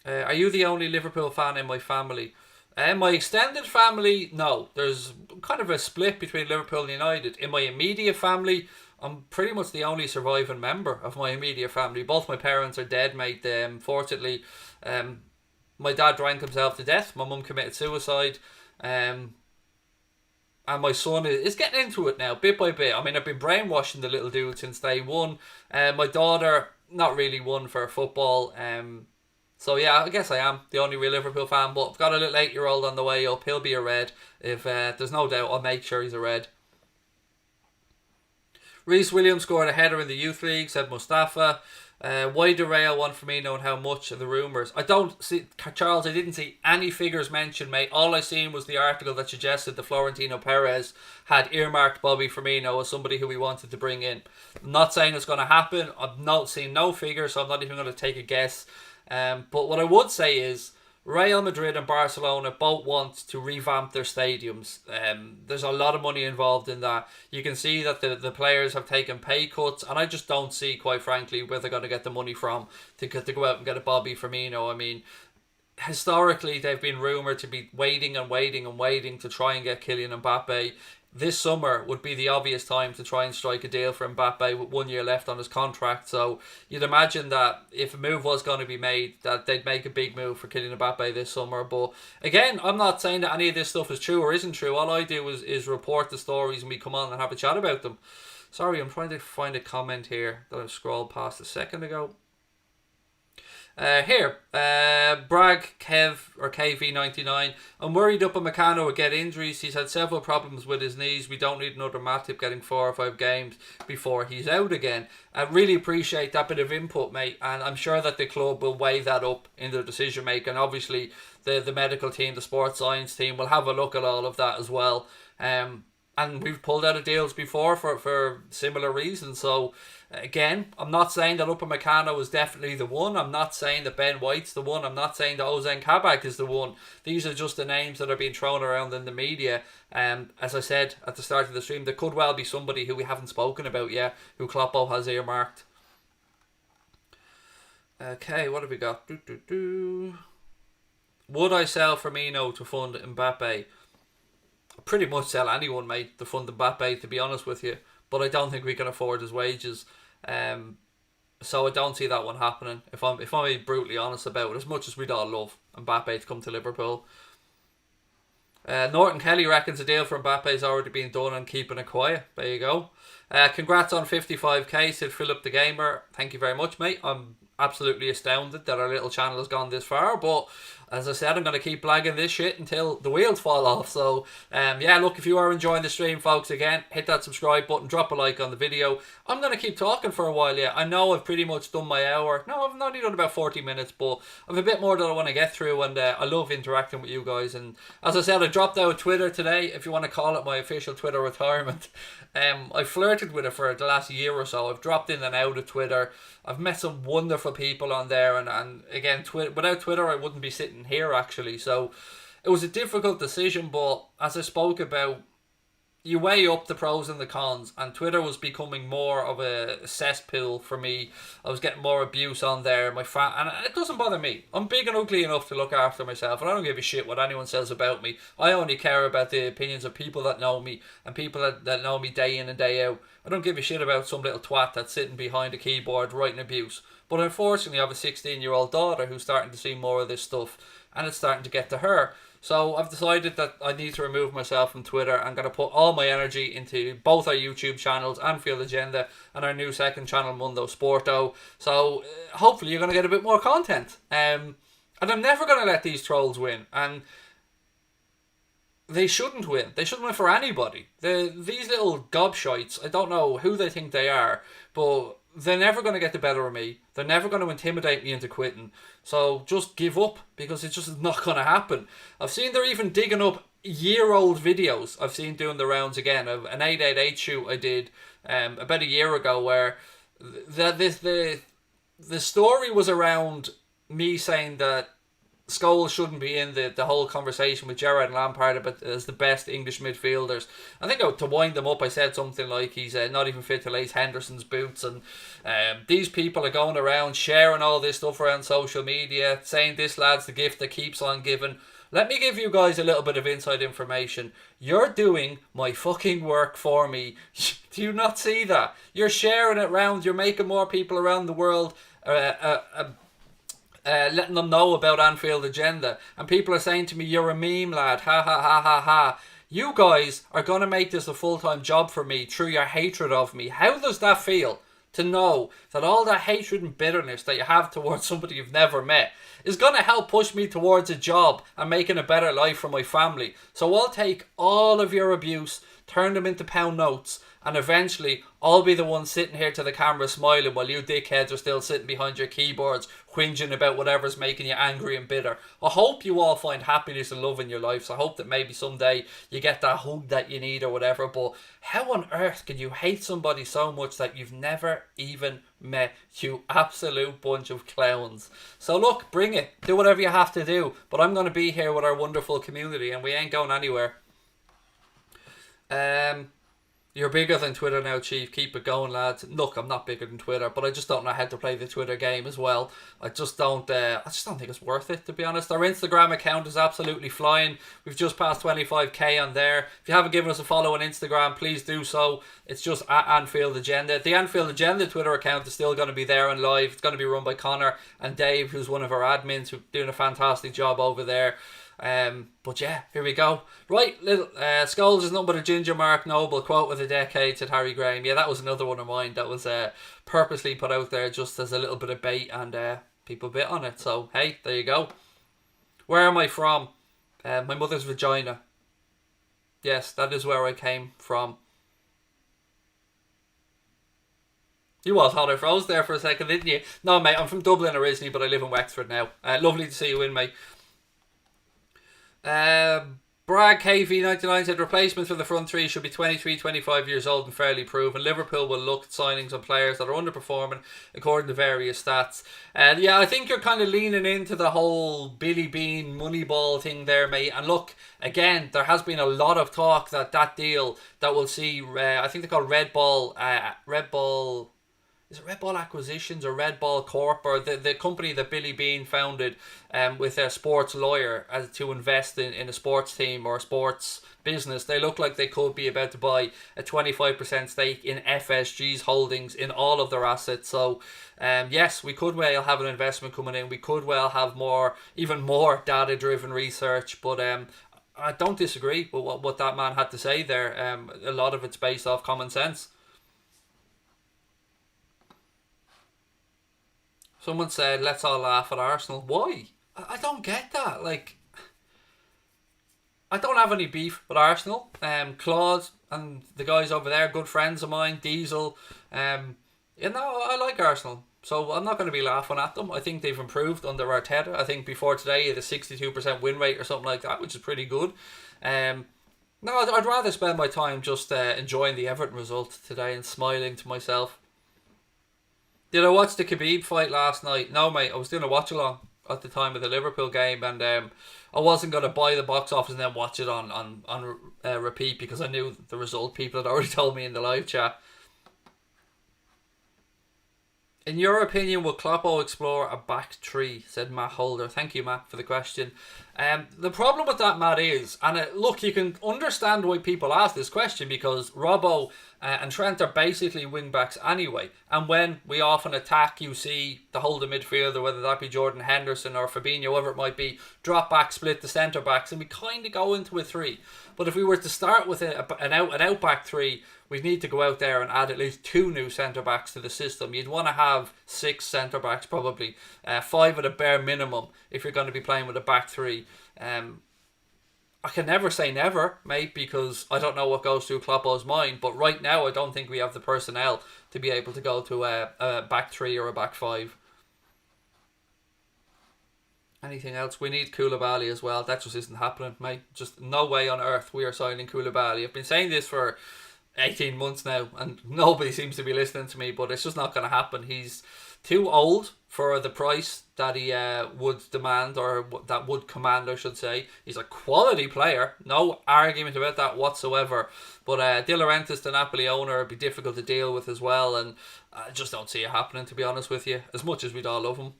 Are you the only Liverpool fan in my family? My extended family, no. There's kind of a split between Liverpool and United. In my immediate family, I'm pretty much the only surviving member of my immediate family. Both my parents are dead, mate. Fortunately, my dad drank himself to death. My mum committed suicide. And my son is getting into it now, bit by bit. I mean, I've been brainwashing the little dude since day one. My daughter, not really one for football. So yeah, I guess I am the only real Liverpool fan. But I've got a little 8-year-old on the way up. He'll be a red. If there's no doubt, I'll make sure he's a red. Reece Williams scored a header in the Youth League, said Mustafa. Why do Real want Firmino and how much are the rumours? I don't see, Charles, I didn't see any figures mentioned, mate. All I seen was the article that suggested that Florentino Perez had earmarked Bobby Firmino as somebody who he wanted to bring in. I'm not saying it's going to happen. I've not seen no figures, so I'm not even going to take a guess. But what I would say is, Real Madrid and Barcelona both want to revamp their stadiums. There's a lot of money involved in that. You can see that the players have taken pay cuts, and I just don't see, quite frankly, where they're going to get the money from to go out and get a Bobby Firmino. I mean, historically, they've been rumoured to be waiting to try and get Kylian Mbappe. This summer would be the obvious time to try and strike a deal for Mbappe with 1 year left on his contract. So you'd imagine that if a move was going to be made, that they'd make a big move for Kylian Mbappe this summer. But again, I'm not saying that any of this stuff is true or isn't true. All I do is report the stories and we come on and have a chat about them. Sorry, I'm trying to find a comment here that I scrolled past a second ago. Bragg Kev or KV99. I'm worried Upamecano will get injuries. He's had several problems with his knees. We don't need another Matip getting 4 or 5 games before he's out again. I really appreciate that bit of input, mate, and I'm sure that the club will weigh that up in their decision making. And obviously the medical team, the sports science team will have a look at all of that as well. And we've pulled out of deals before for similar reasons. So again, I'm not saying that Upamecano is definitely the one. I'm not saying that Ben White's the one. I'm not saying that Ozan Kabak is the one. These are just the names that are being thrown around in the media. As I said at the start of the stream, there could well be somebody who we haven't spoken about yet, who Kloppo has earmarked. Okay, what have we got? Would I sell Firmino to fund Mbappe? Pretty much sell anyone, mate, to fund Mbappe, to be honest with you. But I don't think we can afford his wages. So I don't see that one happening. If I'm being brutally honest about it, as much as we'd all love Mbappe to come to Liverpool. Norton Kelly reckons a deal for Mbappe has already been done and keeping it quiet. There you go. Congrats on 55k, said Philip the Gamer. Thank you very much, mate. I'm absolutely astounded that our little channel has gone this far, but as I said, I'm going to keep blagging this shit until the wheels fall off. So yeah, look, if you are enjoying the stream, folks, again, hit that subscribe button, drop a like on the video. I'm going to keep talking for a while. Yeah, I know I've pretty much done my hour. No, I've only done about 40 minutes, but I've a bit more that I want to get through, and I love interacting with you guys. And as I said, I dropped out of Twitter today, if you want to call it my official Twitter retirement. I flirted with it for the last year or so. I've dropped in and out of Twitter. I've met some wonderful people on there, and again, without Twitter I wouldn't be sitting here actually. So it was a difficult decision, but as I spoke about, you weigh up the pros and the cons, and Twitter was becoming more of a cesspool for me. I was getting more abuse on there. And it doesn't bother me. I'm big and ugly enough to look after myself, and I don't give a shit what anyone says about me. I only care about the opinions of people that know me, and people that know me day in and day out. I don't give a shit about some little twat that's sitting behind a keyboard writing abuse. But unfortunately, I have a 16-year-old daughter who's starting to see more of this stuff, and it's starting to get to her. So I've decided that I need to remove myself from Twitter. I'm going to put all my energy into both our YouTube channels, Anfield Agenda, and our new second channel, Mundo Sporto. So hopefully you're going to get a bit more content. And I'm never going to let these trolls win. And they shouldn't win. They shouldn't win for anybody. These little gobshites, I don't know who they think they are, but they're never going to get the better of me. They're never going to intimidate me into quitting. So just give up, because it's just not going to happen. I've seen they're even digging up year-old videos. I've seen doing the rounds again of an 888 shoot I did about a year ago, where the story was around me saying that Scholes shouldn't be in the whole conversation with Gerrard and Lampard about as the best English midfielders. I think to wind them up, I said something like he's not even fit to lace Henderson's boots, and these people are going around sharing all this stuff around social media, saying this lad's the gift that keeps on giving. Let me give you guys a little bit of inside information. You're doing my fucking work for me. Do you not see that? You're sharing it around. You're making more people around the world letting them know about Anfield Agenda, and people are saying to me, you're a meme lad, ha ha ha ha ha. You guys are going to make this a full-time job for me through your hatred of me. How does that feel, to know that all that hatred and bitterness that you have towards somebody you've never met is going to help push me towards a job and making a better life for my family? So I'll take all of your abuse, turn them into pound notes, and eventually I'll be the one sitting here to the camera smiling while you dickheads are still sitting behind your keyboards whinging about whatever's making you angry and bitter. I hope you all find happiness and love in your lives. I hope that maybe someday you get that hug that you need or whatever, but how on earth can you hate somebody so much that you've never even met? You absolute bunch of clowns. So look, bring it. Do whatever you have to do, but I'm going to be here with our wonderful community, and we ain't going anywhere. You're bigger than Twitter now, Chief. Keep it going, lads. Look, I'm not bigger than Twitter, but I just don't know how to play the Twitter game as well. I just don't think it's worth it, to be honest. Our Instagram account is absolutely flying. We've just passed 25k on there. If you haven't given us a follow on Instagram, please do so. It's just at Anfield Agenda. The Anfield Agenda Twitter account is still going to be there and live. It's going to be run by Connor and Dave, who's one of our admins, who's doing a fantastic job over there. But yeah, here we go. Right, little Scholes is nothing but a ginger Mark Noble quote of the decade, said Harry Graham. Yeah, that was another one of mine that was purposely put out there just as a little bit of bait, and people bit on it. So hey, there you go. Where am I from? My mother's vagina. Yes, that is where I came from. You all thought I froze there for a second, didn't you? No, mate, I'm from Dublin originally, but I live in Wexford now. Lovely to see you in, mate. Brad KV99 said replacements for the front three should be 23, 25 years old and fairly proven. Liverpool will look at signings on players that are underperforming according to various stats. Yeah, I think you're kind of leaning into the whole Billy Bean Moneyball thing there, mate. And look, again, there has been a lot of talk that deal that will see, I think they call Red Ball, is it Red Ball Acquisitions or Red Ball Corp, or the company that Billy Bean founded with a sports lawyer to invest in a sports team or a sports business. They look like they could be about to buy a 25% stake in FSG's holdings in all of their assets. So yes, we could well have an investment coming in. We could well have even more data-driven research, but I don't disagree with what that man had to say there. A lot of it's based off common sense. Someone said, let's all laugh at Arsenal. Why? I don't get that. Like, I don't have any beef with Arsenal. Claude and the guys over there, good friends of mine, Diesel. I like Arsenal. So I'm not going to be laughing at them. I think they've improved under Arteta. I think before today, he had a 62% win rate or something like that, which is pretty good. No, I'd rather spend my time just enjoying the Everton result today and smiling to myself. Did I watch the Khabib fight last night? No, mate. I was doing a watch-along. at the time of the Liverpool game, and I wasn't going to buy the box office and then watch it on repeat because I knew the result. People had already told me in the live chat. In your opinion, will Kloppo explore a back three? Said Matt Holder. Thank you, Matt, for the question. The problem with that, Matt, is, and look, you can understand why people ask this question because Robbo and Trent are basically wing backs anyway. And when we often attack, you see the holding midfielder, whether that be Jordan Henderson or Fabinho, whoever it might be, drop back, split the centre backs, and we kind of go into a three. But if we were to start with an out back three, we'd need to go out there and add at least 2 new centre-backs to the system. You'd want to have 6 centre-backs probably. 5 at a bare minimum if you're going to be playing with a back three. I can never say never, mate, because I don't know what goes through Kloppo's mind. But right now, I don't think we have the personnel to be able to go to a back three or a back five. Anything else? We need Koulibaly as well. That just isn't happening, mate. Just no way on earth we are signing Koulibaly. I've been saying this for 18 months now and nobody seems to be listening to me, but it's just not going to happen. He's too old for the price that he would demand, or that would command, I should say. He's a quality player, no argument about that whatsoever, but De Laurentiis, the Napoli owner, would be difficult to deal with as well, and I just don't see it happening, to be honest with you, as much as we'd all love him.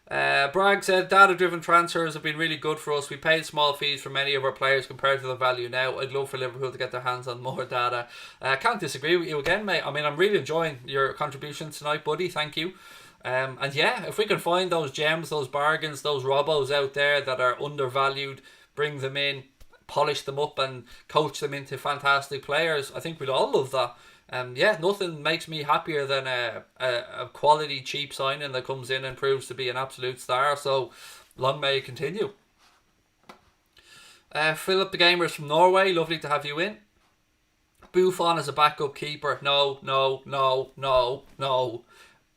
Bragg said, data-driven transfers have been really good for us. We paid small fees for many of our players compared to the value now. I'd love for Liverpool to get their hands on more data. I can't disagree with you again, mate. I mean, I'm really enjoying your contributions tonight, buddy. Thank you. And yeah, if we can find those gems, those bargains, those Robos out there that are undervalued, bring them in, polish them up and coach them into fantastic players, I think we'd all love that. Yeah, nothing makes me happier than a quality cheap signing that comes in and proves to be an absolute star. So long may it continue. Philip the Gamers from Norway, lovely to have you in. Buffon as a backup keeper, no.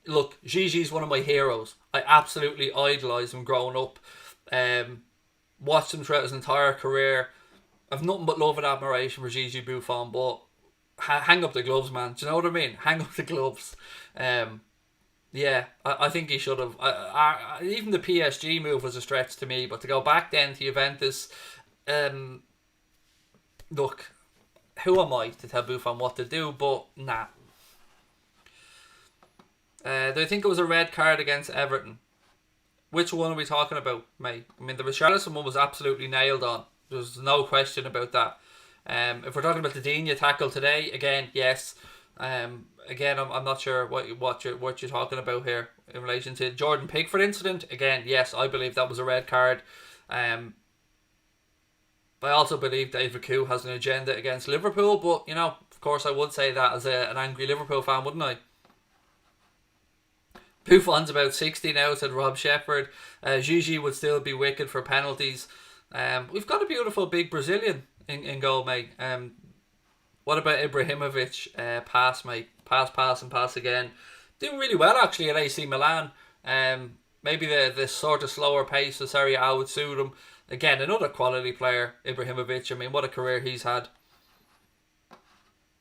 Look, Gigi's one of my heroes. I absolutely idolise him growing up. Watched him throughout his entire career. I've nothing but love and admiration for Gigi Buffon, but hang up the gloves, man. Do you know what I mean? Hang up the gloves. Yeah, I think he should have. Even the PSG move was a stretch to me, but to go back then to Juventus, look, who am I to tell Buffon what to do? But nah. Do I think it was a red card against Everton? Which one are we talking about, mate? I mean, the Richarlison one was absolutely nailed on. There's no question about that. If we're talking about the Digne tackle today, again, yes. Again, I'm not sure what you're talking about here in relation to Jordan Pickford incident. Again, yes, I believe that was a red card. I also believe David Koo has an agenda against Liverpool, but you know, of course, I would say that as an angry Liverpool fan, wouldn't I? Buffon's about 60 now, said Rob Shepherd. Gigi would still be wicked for penalties. We've got a beautiful big Brazilian in goal, mate. What about Ibrahimovic? Pass, mate. Pass and pass again. Doing really well actually at AC Milan. Maybe the sort of slower pace of Serie A would suit him. Again, another quality player, Ibrahimovic. I mean, what a career he's had.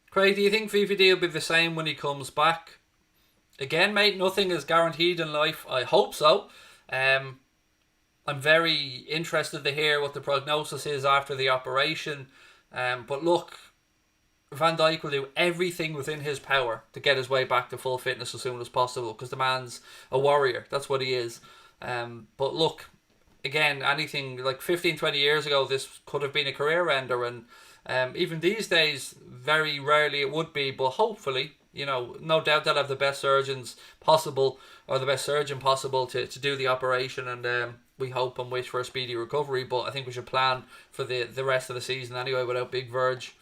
Craig, do you think VVD will be the same when he comes back? Again, mate, nothing is guaranteed in life. I hope so. I'm very interested to hear what the prognosis is after the operation. But look, Van Dijk will do everything within his power to get his way back to full fitness as soon as possible, because the man's a warrior. That's what he is. But look, again, anything like 15, 20 years ago, this could have been a career ender. And even these days, very rarely it would be. But hopefully, you know, no doubt they'll have the best surgeons possible, or the best surgeon possible to do the operation, and we hope and wish for a speedy recovery. But I think we should plan for the rest of the season anyway without Big Verge.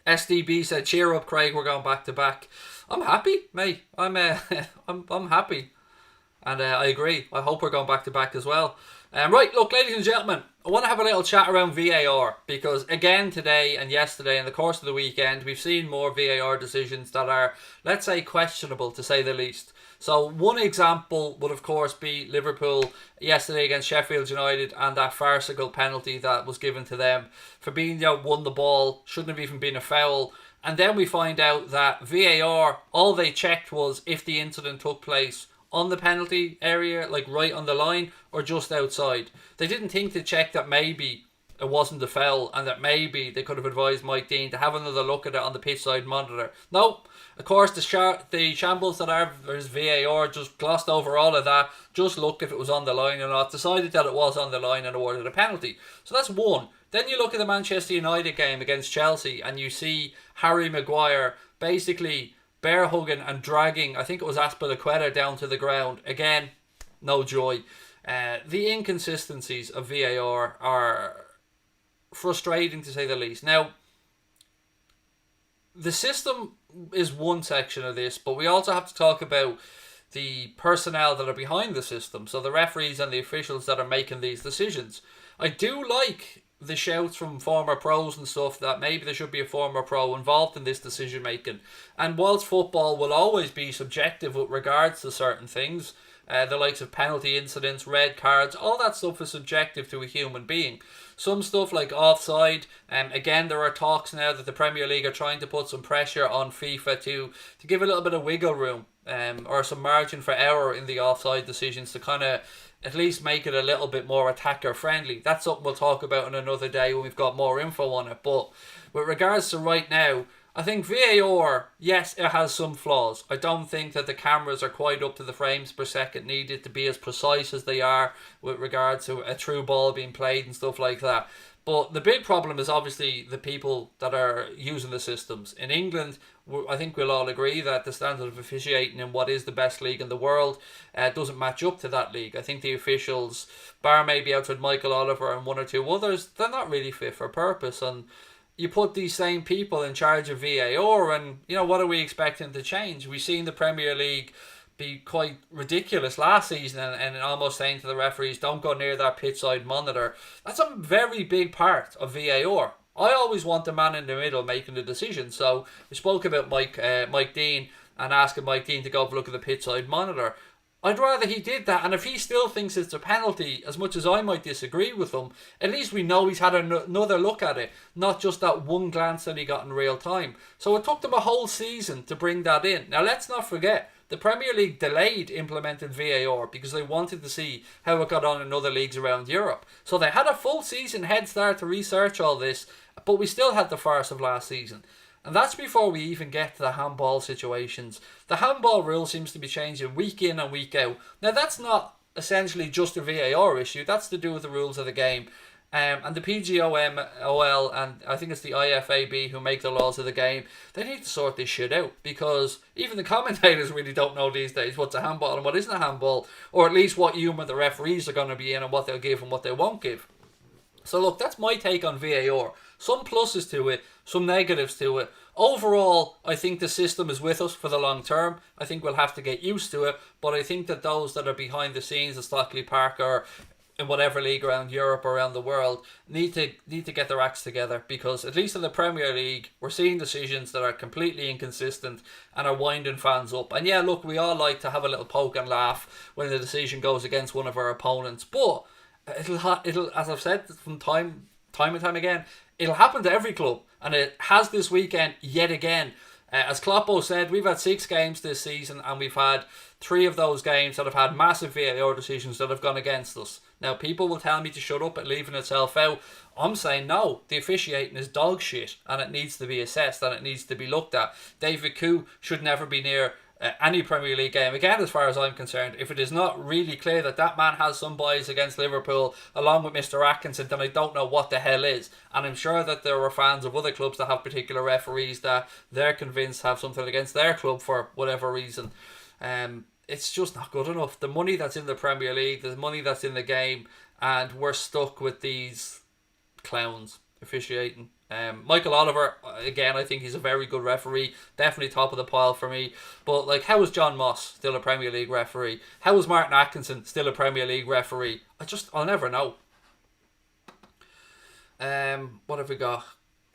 SDB said, cheer up, Craig, we're going back to back. I'm happy, mate. I'm happy. And I agree. I hope we're going back to back as well. Right, look, ladies and gentlemen, I want to have a little chat around VAR, because again today and yesterday in the course of the weekend, we've seen more VAR decisions that are, let's say, questionable to say the least. So one example would of course be Liverpool yesterday against Sheffield United and that farcical penalty that was given to them. Fabinho won the ball, shouldn't have even been a foul. And then we find out that VAR, all they checked was if the incident took place on the penalty area, like right on the line, or just outside. They didn't think to check that maybe it wasn't a foul and that maybe they could have advised Mike Dean to have another look at it on the pitch side monitor. No, of course the shambles that are there's VAR just glossed over all of that, just looked if it was on the line or not, decided that it was on the line and awarded a penalty. So that's one. Then you look at the Manchester United game against Chelsea and you see Harry Maguire basically bear hugging and dragging, I think it was Azpilicueta, down to the ground. Again, no joy. The inconsistencies of VAR are frustrating to say the least. Now, the system is one section of this, but we also have to talk about the personnel that are behind the system. So the referees and the officials that are making these decisions. I do like the shouts from former pros and stuff that maybe there should be a former pro involved in this decision making. And whilst football will always be subjective with regards to certain things, the likes of penalty incidents, red cards, all that stuff is subjective to a human being. Some stuff like offside, again there are talks now that the Premier League are trying to put some pressure on FIFA to give a little bit of wiggle room or some margin for error in the offside decisions to kind of at least make it a little bit more attacker friendly. That's something we'll talk about in another day when we've got more info on it. But with regards to right now, I think VAR, yes, it has some flaws. I don't think that the cameras are quite up to the frames per second needed to be as precise as they are with regards to a true ball being played and stuff like that. But the big problem is obviously the people that are using the systems. In England, I think we'll all agree that the standard of officiating in what is the best league in the world doesn't match up to that league. I think the officials, bar maybe outside Michael Oliver and one or two others, they're not really fit for purpose. And you put these same people in charge of VAR and, you know, what are we expecting to change? We've seen the Premier League be quite ridiculous last season and almost saying to the referees, don't go near that pitch side monitor. That's a very big part of VAR. I always want the man in the middle making the decision. So we spoke about Mike Dean and asking Mike Dean to go have a look at the pitch side monitor. I'd rather he did that, and if he still thinks it's a penalty, as much as I might disagree with him, at least we know he's had another look at it, not just that one glance that he got in real time. So it took them a whole season to bring that in. Now let's not forget, the Premier League delayed implementing VAR because they wanted to see how it got on in other leagues around Europe. So they had a full season head start to research all this, but we still had the farce of last season. And that's before we even get to the handball situations. The handball rule seems to be changing week in and week out. Now that's not essentially just a VAR issue. That's to do with the rules of the game. And the PGMOL and I think it's the IFAB who make the laws of the game, they need to sort this shit out. Because even the commentators really don't know these days what's a handball and what isn't a handball. Or at least what humour the referees are going to be in and what they'll give and what they won't give. So look, that's my take on VAR. Some pluses to it, some negatives to it. Overall, I think the system is with us for the long term. I think we'll have to get used to it. But I think that those that are behind the scenes at Stockley Park or in whatever league around Europe or around the world need to get their acts together. Because at least in the Premier League, we're seeing decisions that are completely inconsistent and are winding fans up. And yeah, look, we all like to have a little poke and laugh when the decision goes against one of our opponents. But it'll as I've said from time and time again, it'll happen to every club, and it has this weekend yet again. As Kloppo said, we've had 6 games this season, and we've had 3 of those games that have had massive VAR decisions that have gone against us. Now, people will tell me to shut up at leaving itself out. I'm saying no, the officiating is dog shit, and it needs to be assessed, and it needs to be looked at. David Koo should never be near any Premier League game, again, as far as I'm concerned. If it is not really clear that that man has some bias against Liverpool along with Mr. Atkinson, then I don't know what the hell is. And I'm sure that there are fans of other clubs that have particular referees that they're convinced have something against their club for whatever reason. It's just not good enough. The money that's in the Premier League, the money that's in the game, and we're stuck with these clowns officiating. Michael Oliver, again, I think he's a very good referee, definitely top of the pile for me. But like, how is John Moss still a Premier League referee? How is Martin Atkinson still a Premier League referee? I'll never know. What have we got?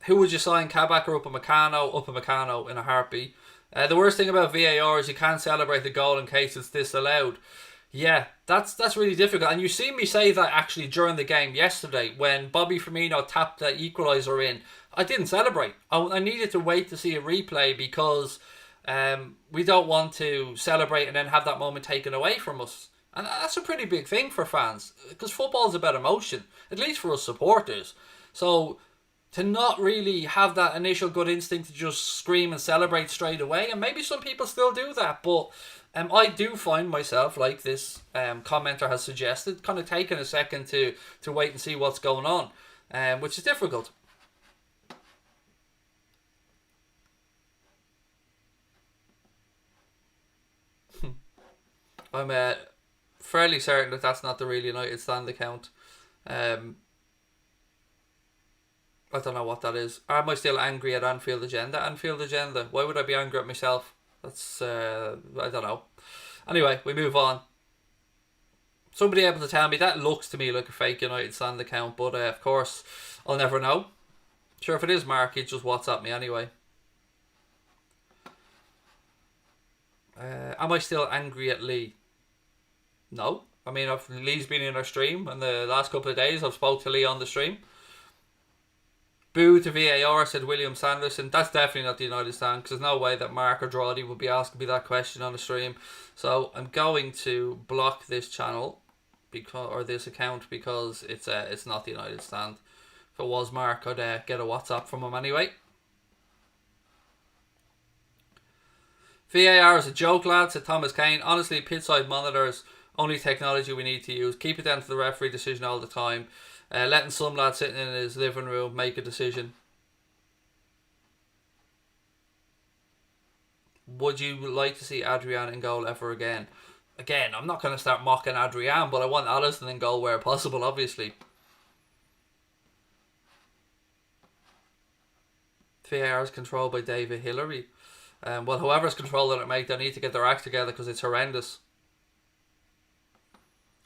Who would you sign, Kabak or Upamecano? Upamecano in a heartbeat. The worst thing about VAR is you can't celebrate the goal in case it's disallowed. Yeah, that's really difficult. And you see me say that actually during the game yesterday when Bobby Firmino tapped the equaliser in. I didn't celebrate. I needed to wait to see a replay because We don't want to celebrate and then have that moment taken away from us. And that's a pretty big thing for fans, because football's about emotion, at least for us supporters. So to not really have that initial good instinct to just scream and celebrate straight away, and maybe some people still do that, but I do find myself, like this commenter has suggested, kind of taking a second to wait and see what's going on, which is difficult. I'm fairly certain that that's not the real United stand account. Um, I don't know what that is. Am I still angry at Anfield Agenda? Anfield Agenda? Why would I be angry at myself? That's, I don't know. Anyway, we move on. Somebody able to tell me that looks to me like a fake United stand account, but of course, I'll never know. Sure, if it is Mark, he'd just WhatsApp me anyway. Am I still angry at Lee? No. I mean, Lee's been in our stream, and the last couple of days I've spoke to Lee on the stream. Boo to VAR, said William Sanderson. That's definitely not the United stand, because there's no way that Mark or Drawdy would be asking me that question on the stream. So I'm going to block this channel, or this account, because it's not the United stand. If it was Mark, I'd get a WhatsApp from him anyway. VAR is a joke, lads, said Thomas Kane. Honestly, pitside monitors, only technology we need to use. Keep it down to the referee decision all the time. Letting some lad sitting in his living room make a decision. Would you like to see Adrian in goal ever again? Again, I'm not going to start mocking Adrian, but I want Alisson in goal where possible, obviously. VAR is controlled by David Hillary. Well, whoever's controlling it, mate, they need to get their act together, because it's horrendous.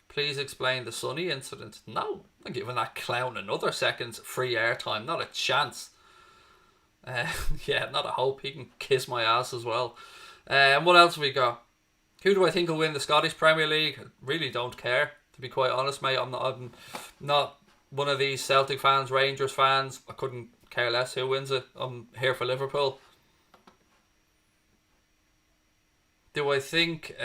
Please explain the Sonny incident. No, I'm giving that clown another second's free airtime. Not a chance. Yeah, not a hope. He can kiss my ass as well. What else have we got? Who do I think will win the Scottish Premier League? I really don't care, to be quite honest, mate. I'm not one of these Celtic fans, Rangers fans. I couldn't care less who wins it. I'm here for Liverpool. Do I think...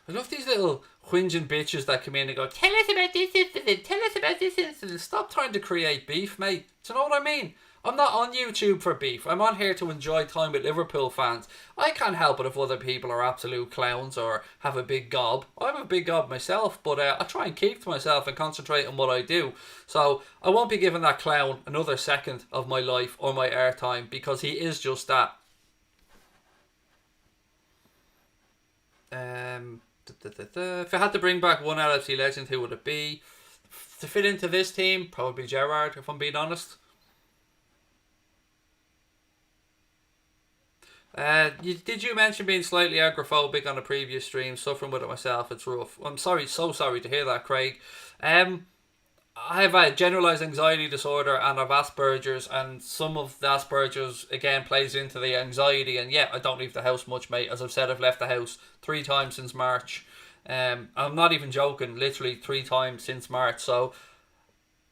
I love these little whinging bitches that come in and go, tell us about this incident, tell us about this incident. Stop trying to create beef, mate. Do you know what I mean? I'm not on YouTube for beef. I'm on here to enjoy time with Liverpool fans. I can't help it if other people are absolute clowns or have a big gob. I'm a big gob myself, but I try and keep to myself and concentrate on what I do. So I won't be giving that clown another second of my life or my airtime, because he is just that. If I had to bring back one LFC legend, who would it be? To fit into this team, probably Gerrard, if I'm being honest. Did you mention being slightly agoraphobic on a previous stream? Suffering with it myself, it's rough. I'm sorry, so sorry to hear that, Craig. I have a generalised anxiety disorder and I've Asperger's, and some of the Asperger's again plays into the anxiety. And yeah, I don't leave the house much, mate. As I've said, I've left the house 3 times since March. I'm not even joking, literally 3 times since March. So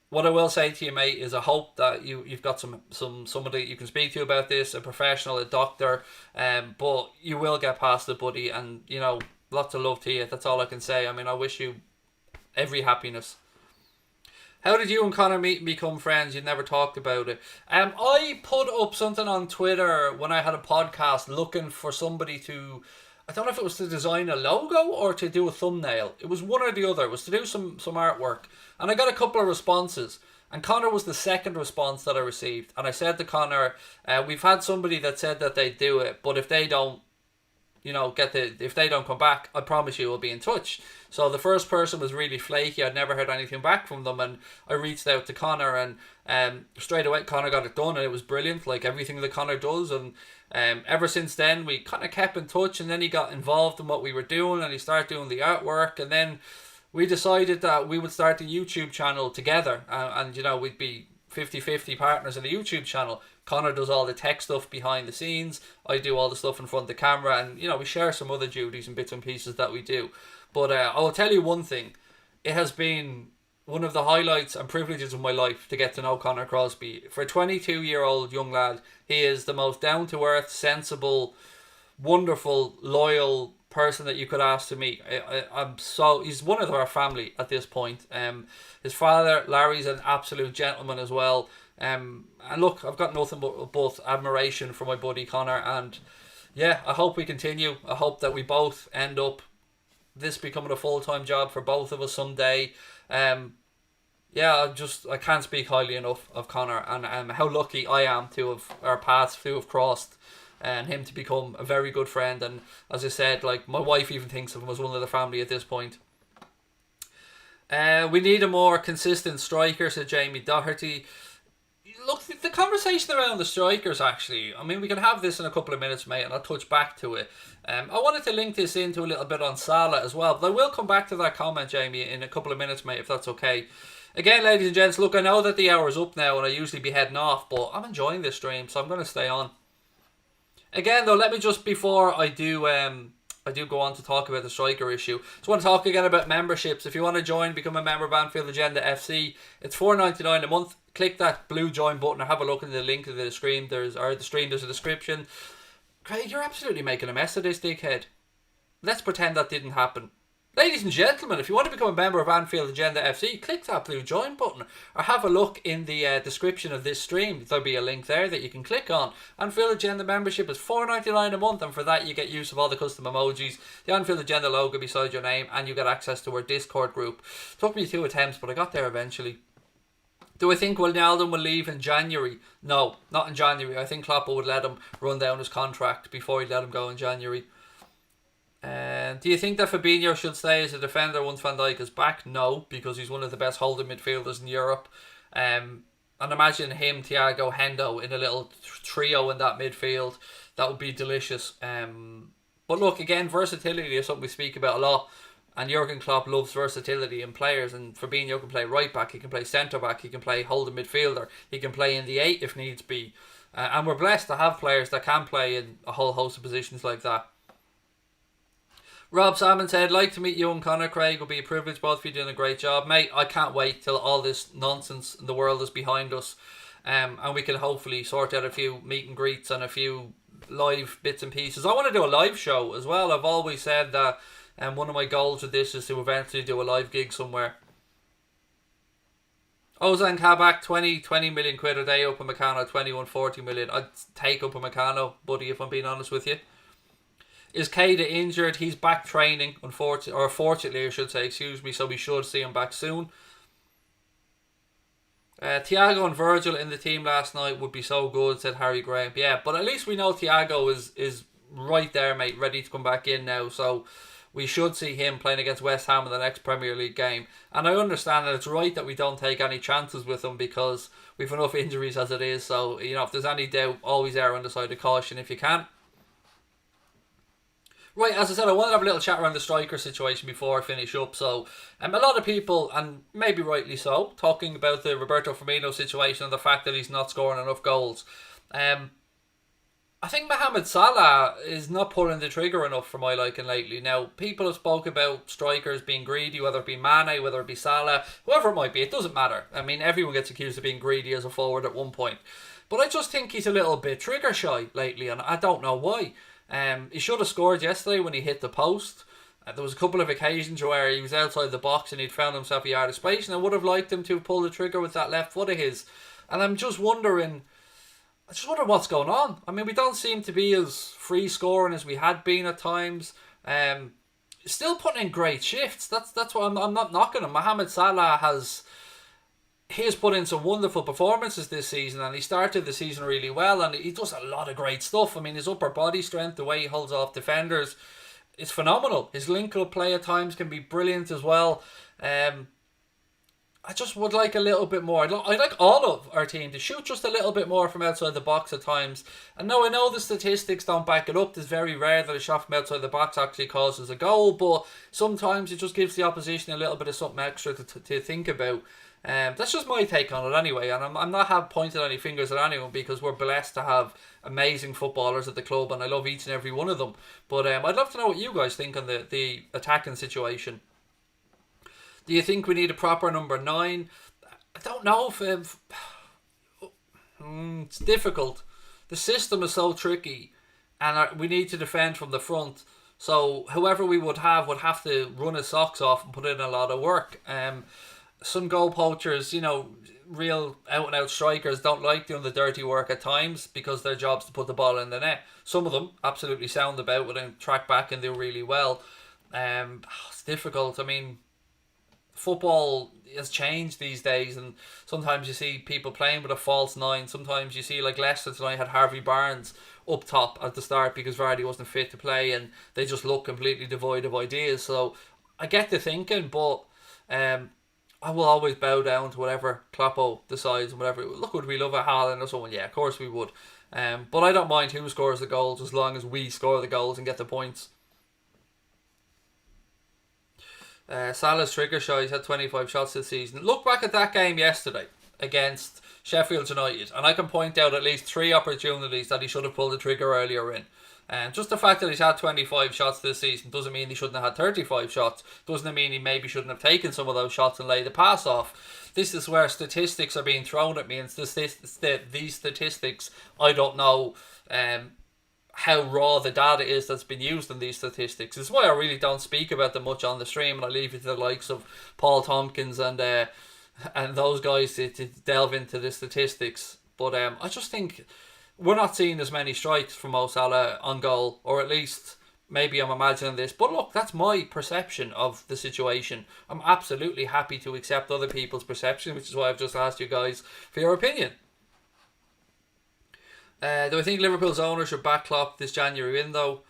what I will say to you, mate, is I hope that you've got somebody you can speak to about this, a professional, a doctor. But you will get past it, buddy. And you know, lots of love to you. That's all I can say. I mean, I wish you every happiness. How did you and Connor meet and become friends? You never talked about it. I put up something on Twitter when I had a podcast looking for somebody to... I don't know if it was to design a logo or to do a thumbnail. It was one or the other. It was to do some artwork. And I got a couple of responses. And Connor was the second response that I received. And I said to Connor, we've had somebody that said that they'd do it, but if they don't, if they don't come back, I promise you we'll be in touch. So the first person was really flaky. I'd never heard anything back from them, and I reached out to Connor, and straight away Connor got it done, and it was brilliant, like everything that Connor does. And ever since then we kind of kept in touch, and then he got involved in what we were doing, and he started doing the artwork, and then we decided that we would start a YouTube channel together, and we'd be 50-50 partners in the YouTube channel. Connor does all the tech stuff behind the scenes. I do all the stuff in front of the camera, and we share some other duties and bits and pieces that we do. But I will tell you one thing: it has been one of the highlights and privileges of my life to get to know Conor Crosby. For a 22-year-old young lad, he is the most down-to-earth, sensible, wonderful, loyal person that you could ask to meet. He's one of our family at this point. His father, Larry's an absolute gentleman as well. And look, I've got nothing but both admiration for my buddy Conor, and yeah, I hope we continue. I hope that we both end up this becoming a full-time job for both of us someday. I can't speak highly enough of Conor, and how lucky I am to have our paths to have crossed, and him to become a very good friend. And as I said, like, my wife even thinks of him as one of the family at this point. We need a more consistent striker, said Jamie Doherty. Look, the conversation around the strikers, actually, I mean, we can have this in a couple of minutes, mate, and I'll touch back to it. I wanted to link this into a little bit on Salah as well, but I will come back to that comment, Jamie, in a couple of minutes, mate, if that's okay. Again, ladies and gents, look, I know that the hour is up now and I usually be heading off, but I'm enjoying this stream, so I'm going to stay on. Again, though, let me just, before I do go on to talk about the striker issue, just want to talk again about memberships. If you want to join, become a member of Anfield Agenda FC, it's $4.99 a month. Click that blue join button or have a look in the link to the stream. There's a description. Craig, you're absolutely making a mess of this, dickhead. Let's pretend that didn't happen. Ladies and gentlemen, if you want to become a member of Anfield Agenda FC, click that blue join button or have a look in the description of this stream. There'll be a link there that you can click on. Anfield Agenda membership is $4.99 a month, and for that you get use of all the custom emojis, the Anfield Agenda logo beside your name, and you get access to our Discord group. Took me 2 attempts, but I got there eventually. Do I think Wijnaldum will leave in January? No, not in January. I think Klopp would let him run down his contract before he'd let him go in January. Do you think that Fabinho should stay as a defender once Van Dijk is back? No, because he's one of the best holding midfielders in Europe. And imagine him, Thiago, Hendo in a little trio in that midfield. That would be delicious. But look, again, versatility is something we speak about a lot. And Jurgen Klopp loves versatility in players. And Fabinho can play right back, he can play centre back, he can play holding midfielder, he can play in the 8 if needs be. And we're blessed to have players that can play in a whole host of positions like that. Rob Salmon said, like to meet you and Conor, Craig. Will be a privilege, both of you doing a great job. Mate, I can't wait till all this nonsense in the world is behind us. And we can hopefully sort out a few meet and greets and a few live bits and pieces. I want to do a live show as well. I've always said that one of my goals with this is to eventually do a live gig somewhere. Ozan Kabak, 20 million quid a day. Upamecano, 40 million. I'd take Upamecano, buddy, if I'm being honest with you. Is Keita injured? He's back training, fortunately I should say, excuse me, so we should see him back soon. Thiago and Virgil in the team last night would be so good, said Harry Graham. Yeah, but at least we know Thiago is right there, mate, ready to come back in now, so we should see him playing against West Ham in the next Premier League game. And I understand that it's right that we don't take any chances with him because we've enough injuries as it is, so, you know, if there's any doubt, always err on the side of caution if you can. Right, as I said, I want to have a little chat around the striker situation before I finish up. So, a lot of people, and maybe rightly so, talking about the Roberto Firmino situation and the fact that he's not scoring enough goals. I think Mohamed Salah is not pulling the trigger enough for my liking lately. Now, people have spoke about strikers being greedy, whether it be Mane, whether it be Salah, whoever it might be, it doesn't matter. I mean, everyone gets accused of being greedy as a forward at one point. But I just think he's a little bit trigger shy lately, and I don't know why. He should have scored yesterday when he hit the post. There was a couple of occasions where he was outside the box and he'd found himself a yard of space, and I would have liked him to pull the trigger with that left foot of his. And I'm just wondering what's going on. I mean, we don't seem to be as free scoring as we had been at times. Still putting in great shifts. That's what I'm not knocking him. Mohamed Salah he's put in some wonderful performances this season, and he started the season really well, and he does a lot of great stuff. I mean, his upper body strength, the way he holds off defenders, is phenomenal. His link-up play at times can be brilliant as well. I just would like a little bit more. I'd like all of our team to shoot just a little bit more from outside the box at times. And no, I know the statistics don't back it up. It's very rare that a shot from outside the box actually causes a goal, but sometimes it just gives the opposition a little bit of something extra to think about. That's just my take on it anyway, and I'm not pointing any fingers at anyone because we're blessed to have amazing footballers at the club, and I love each and every one of them. But I'd love to know what you guys think on the attacking situation. Do you think we need a proper number 9? I don't know if it's difficult. The system is so tricky, and we need to defend from the front. So whoever we would have to run his socks off and put in a lot of work. Some goal poachers, real out and out strikers don't like doing the dirty work at times because their job's to put the ball in the net. Some of them absolutely sound about it and track back and do really well. It's difficult. I mean, football has changed these days, and sometimes you see people playing with a false 9. Sometimes you see, like Leicester tonight had Harvey Barnes up top at the start because Vardy wasn't fit to play, and they just look completely devoid of ideas. So I get the thinking, but I will always bow down to whatever Kloppo decides and whatever. Look, would we love a Haaland or someone? Yeah, of course we would. But I don't mind who scores the goals as long as we score the goals and get the points. Salah's trigger shot. He's had 25 shots this season. Look back at that game yesterday against Sheffield United, and I can point out at least 3 opportunities that he should have pulled the trigger earlier in. And just the fact that he's had 25 shots this season doesn't mean he shouldn't have had 35 shots. Doesn't mean he maybe shouldn't have taken some of those shots and laid the pass off. This is where statistics are being thrown at me, and these statistics, I don't know how raw the data is that's been used in these statistics. This is why I really don't speak about them much on the stream, and I leave it to the likes of Paul Tompkins and those guys to delve into the statistics. But I just think we're not seeing as many strikes from Mo Salah on goal, or at least maybe I'm imagining this. But look, that's my perception of the situation. I'm absolutely happy to accept other people's perception, which is why I've just asked you guys for your opinion. Do I think Liverpool's owners should back Klopp this January window?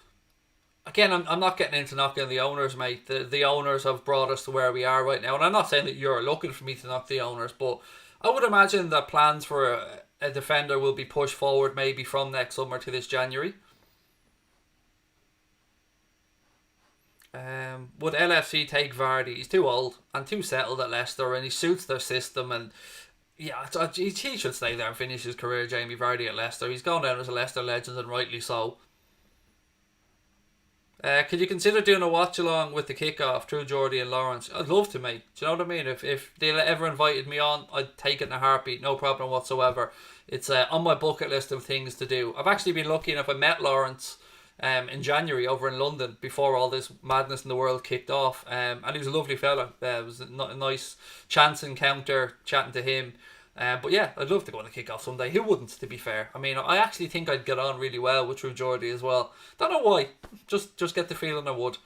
Again, I'm not getting into knocking the owners, mate. The owners have brought us to where we are right now. And I'm not saying that you're looking for me to knock the owners, but I would imagine that plans for a defender will be pushed forward maybe from next summer to this January. Would LFC take Vardy? He's too old and too settled at Leicester, and he suits their system, and yeah, he should stay there and finish his career, Jamie Vardy, at Leicester. He's gone down as a Leicester legend, and rightly so. Could you consider doing a watch-along with the kick-off, True Geordie and Lawrence? I'd love to, mate. Do you know what I mean? If they ever invited me on, I'd take it in a heartbeat, no problem whatsoever. It's on my bucket list of things to do. I've actually been lucky enough, I met Lawrence in January over in London before all this madness in the world kicked off, and he was a lovely fella. It was a nice chance encounter chatting to him. But yeah, I'd love to go on a kick-off someday. Who wouldn't, to be fair? I mean, I actually think I'd get on really well with True Geordie as well. Don't know why. Just get the feeling I would.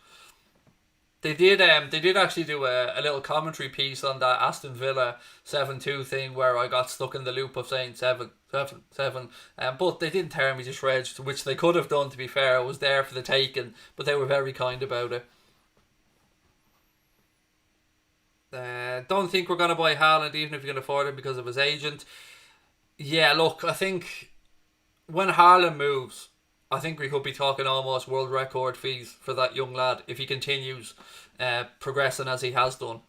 They did actually do a little commentary piece on that Aston Villa 7-2 thing where I got stuck in the loop of saying 7. But they didn't tear me to shreds, which they could have done, to be fair. I was there for the taking, but they were very kind about it. Don't think we're going to buy Haaland even if you can afford him because of his agent. Yeah, look, I think when Haaland moves, I think we could be talking almost world record fees for that young lad if he continues progressing as he has done.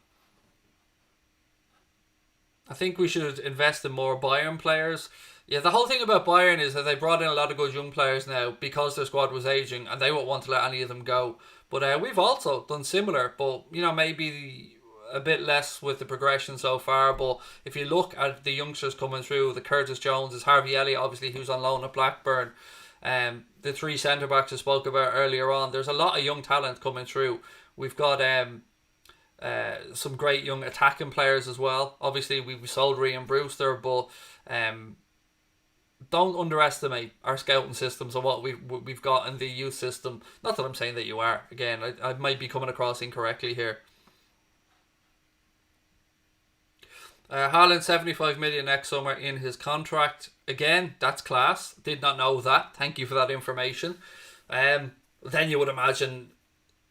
I think we should invest in more Bayern players. Yeah, the whole thing about Bayern is that they brought in a lot of good young players now because their squad was aging and they won't want to let any of them go. But we've also done similar, but maybe a bit less with the progression so far. But if you look at the youngsters coming through, the Curtis Joneses, Harvey Elliott, obviously, who's on loan at Blackburn, the 3 centre backs I spoke about earlier on, there's a lot of young talent coming through. We've got some great young attacking players as well. Obviously, we sold Ryan Brewster, but don't underestimate our scouting systems and what we've got in the youth system. Not that I'm saying that you are. Again, I might be coming across incorrectly here. Haaland 75 million next summer in his contract. Again, that's class. Did not know that. Thank you for that information. Then you would imagine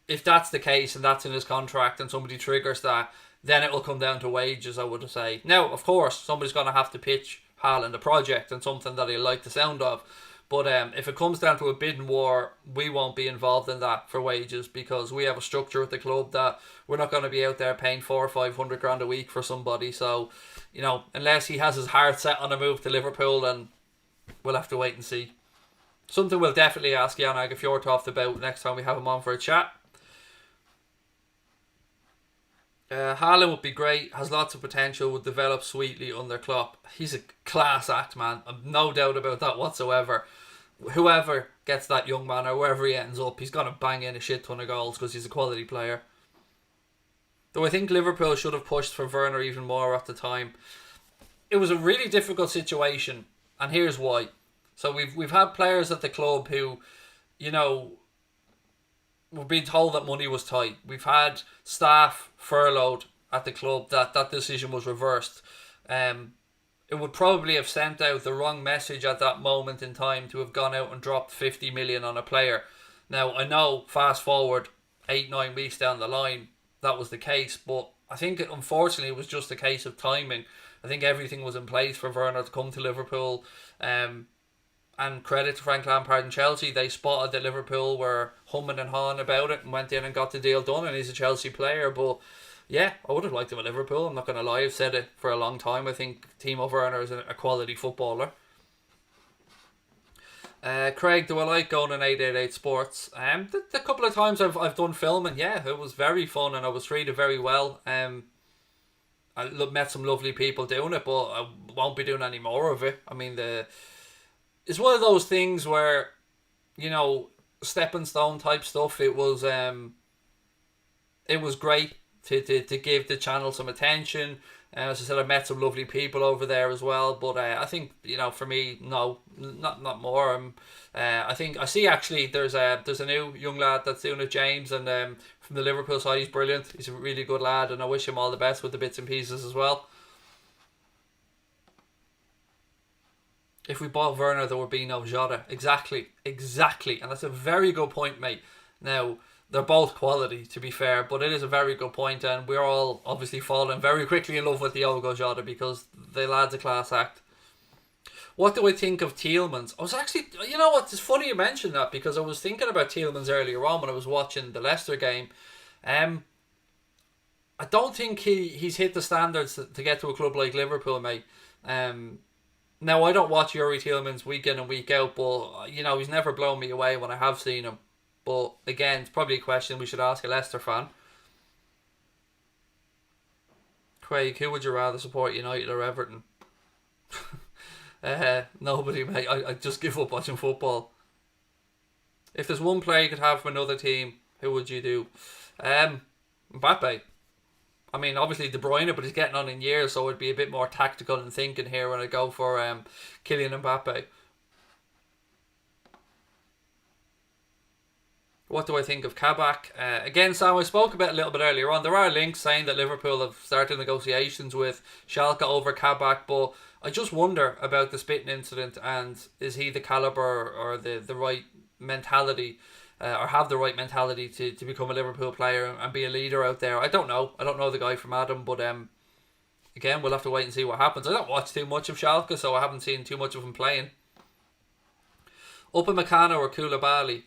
if that's the case and that's in his contract and somebody triggers that, then it will come down to wages, I would say. Now, of course, somebody's going to have to pitch Haaland a project and something that he'll like the sound of. But if it comes down to a bidding war, we won't be involved in that for wages because we have a structure at the club that we're not going to be out there paying 400 or 500 grand a week for somebody. So, unless he has his heart set on a move to Liverpool, then we'll have to wait and see. Something we'll definitely ask Jan Agafjord about next time we have him on for a chat. Haaland would be great, has lots of potential, would develop sweetly under Klopp. He's a class act, man. I've no doubt about that whatsoever. Whoever gets that young man or wherever he ends up, he's going to bang in a shit ton of goals because he's a quality player. Though I think Liverpool should have pushed for Werner even more at the time. It was a really difficult situation, and here's why. So we've had players at the club who, you know, were being told that money was tight. We've had staff furloughed at the club that decision was reversed. It would probably have sent out the wrong message at that moment in time to have gone out and dropped 50 million on a player. Now, I know, fast forward 8-9 weeks down the line, that was the case, but I think unfortunately it was just a case of timing. I think everything was in place for Werner to come to Liverpool. And credit to Frank Lampard and Chelsea, they spotted that Liverpool were humming and hawing about it and went in and got the deal done, and he's a Chelsea player. But yeah, I would have liked him at Liverpool, I'm not going to lie. I've said it for a long time. I think Timo Werner is a quality footballer. Craig, do I like going on 888 Sports? The couple of times I've done filming, yeah, it was very fun and I was treated very well. I met some lovely people doing it, but I won't be doing any more of it. I mean, it's one of those things where, you know, stepping stone type stuff. It was great to give the channel some attention. As I said, I met some lovely people over there as well. But I think, you know, for me, no, not more. I think I see actually there's a new young lad that's doing it, James, and from the Liverpool side, he's brilliant. He's a really good lad, and I wish him all the best with the bits and pieces as well. If we bought Werner, there would be no Jota. Exactly. And that's a very good point, mate. Now, they're both quality, to be fair, but it is a very good point, and we're all obviously falling very quickly in love with Diogo Jota because the lad's a class act. What do I think of Tielemans? I was actually, you know what, it's funny you mentioned that because I was thinking about Tielemans earlier on when I was watching the Leicester game. I don't think he's hit the standards to get to a club like Liverpool, mate. Now, I don't watch Yuri Tielemans week in and week out, but, you know, he's never blown me away when I have seen him. But, again, it's probably a question we should ask a Leicester fan. Craig, who would you rather support, United or Everton? Nobody, mate. I just give up watching football. If there's one player you could have from another team, who would you do? Mbappe. I mean, obviously De Bruyne, but he's getting on in years, so it'd be a bit more tactical and thinking here when I go for Kylian Mbappe. What do I think of Kabak? Again, Sam, I spoke about a little bit earlier on. There are links saying that Liverpool have started negotiations with Schalke over Kabak, but I just wonder about the spitting incident, and is he the calibre or the right mentality or have the right mentality to become a Liverpool player and be a leader out there? I don't know. I don't know the guy from Adam, but again, we'll have to wait and see what happens. I don't watch too much of Schalke, so I haven't seen too much of him playing. Upamecano or Koulibaly?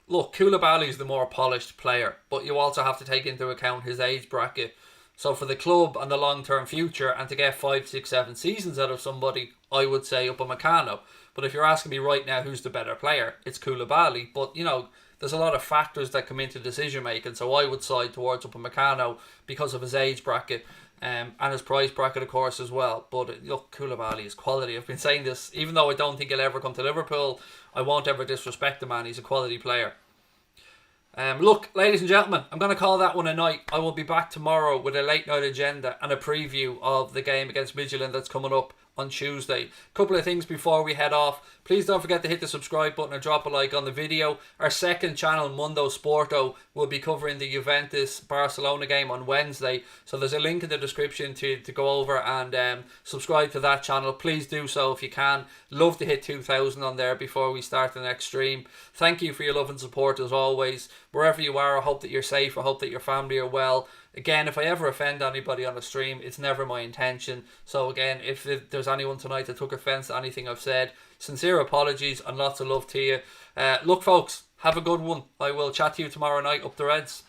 Look, Koulibaly's the more polished player, but you also have to take into account his age bracket. So for the club and the long-term future, and to get 5, 6, 7 seasons out of somebody, I would say Upamecano. But if you're asking me right now who's the better player, it's Koulibaly. But, you know, there's a lot of factors that come into decision-making, so I would side towards Upamecano because of his age bracket and his price bracket, of course, as well. But, look, Koulibaly is quality. I've been saying this, even though I don't think he'll ever come to Liverpool, I won't ever disrespect the man. He's a quality player. Look, ladies and gentlemen, I'm going to call that one a night. I will be back tomorrow with a late night agenda and a preview of the game against Midtjylland that's coming up on Tuesday. Couple of things before we head off. Please don't forget to hit the subscribe button and drop a like on the video. Our second channel, Mundo Sporto, will be covering the Juventus-Barcelona game on Wednesday. So there's a link in the description to go over and subscribe to that channel. Please do so if you can. Love to hit 2,000 on there before we start the next stream. Thank you for your love and support as always. Wherever you are, I hope that you're safe. I hope that your family are well. Again, if I ever offend anybody on the stream, it's never my intention. So again, if there's anyone tonight that took offence to anything I've said, sincere apologies and lots of love to you. Look, folks, have a good one. I will chat to you tomorrow night up the Reds.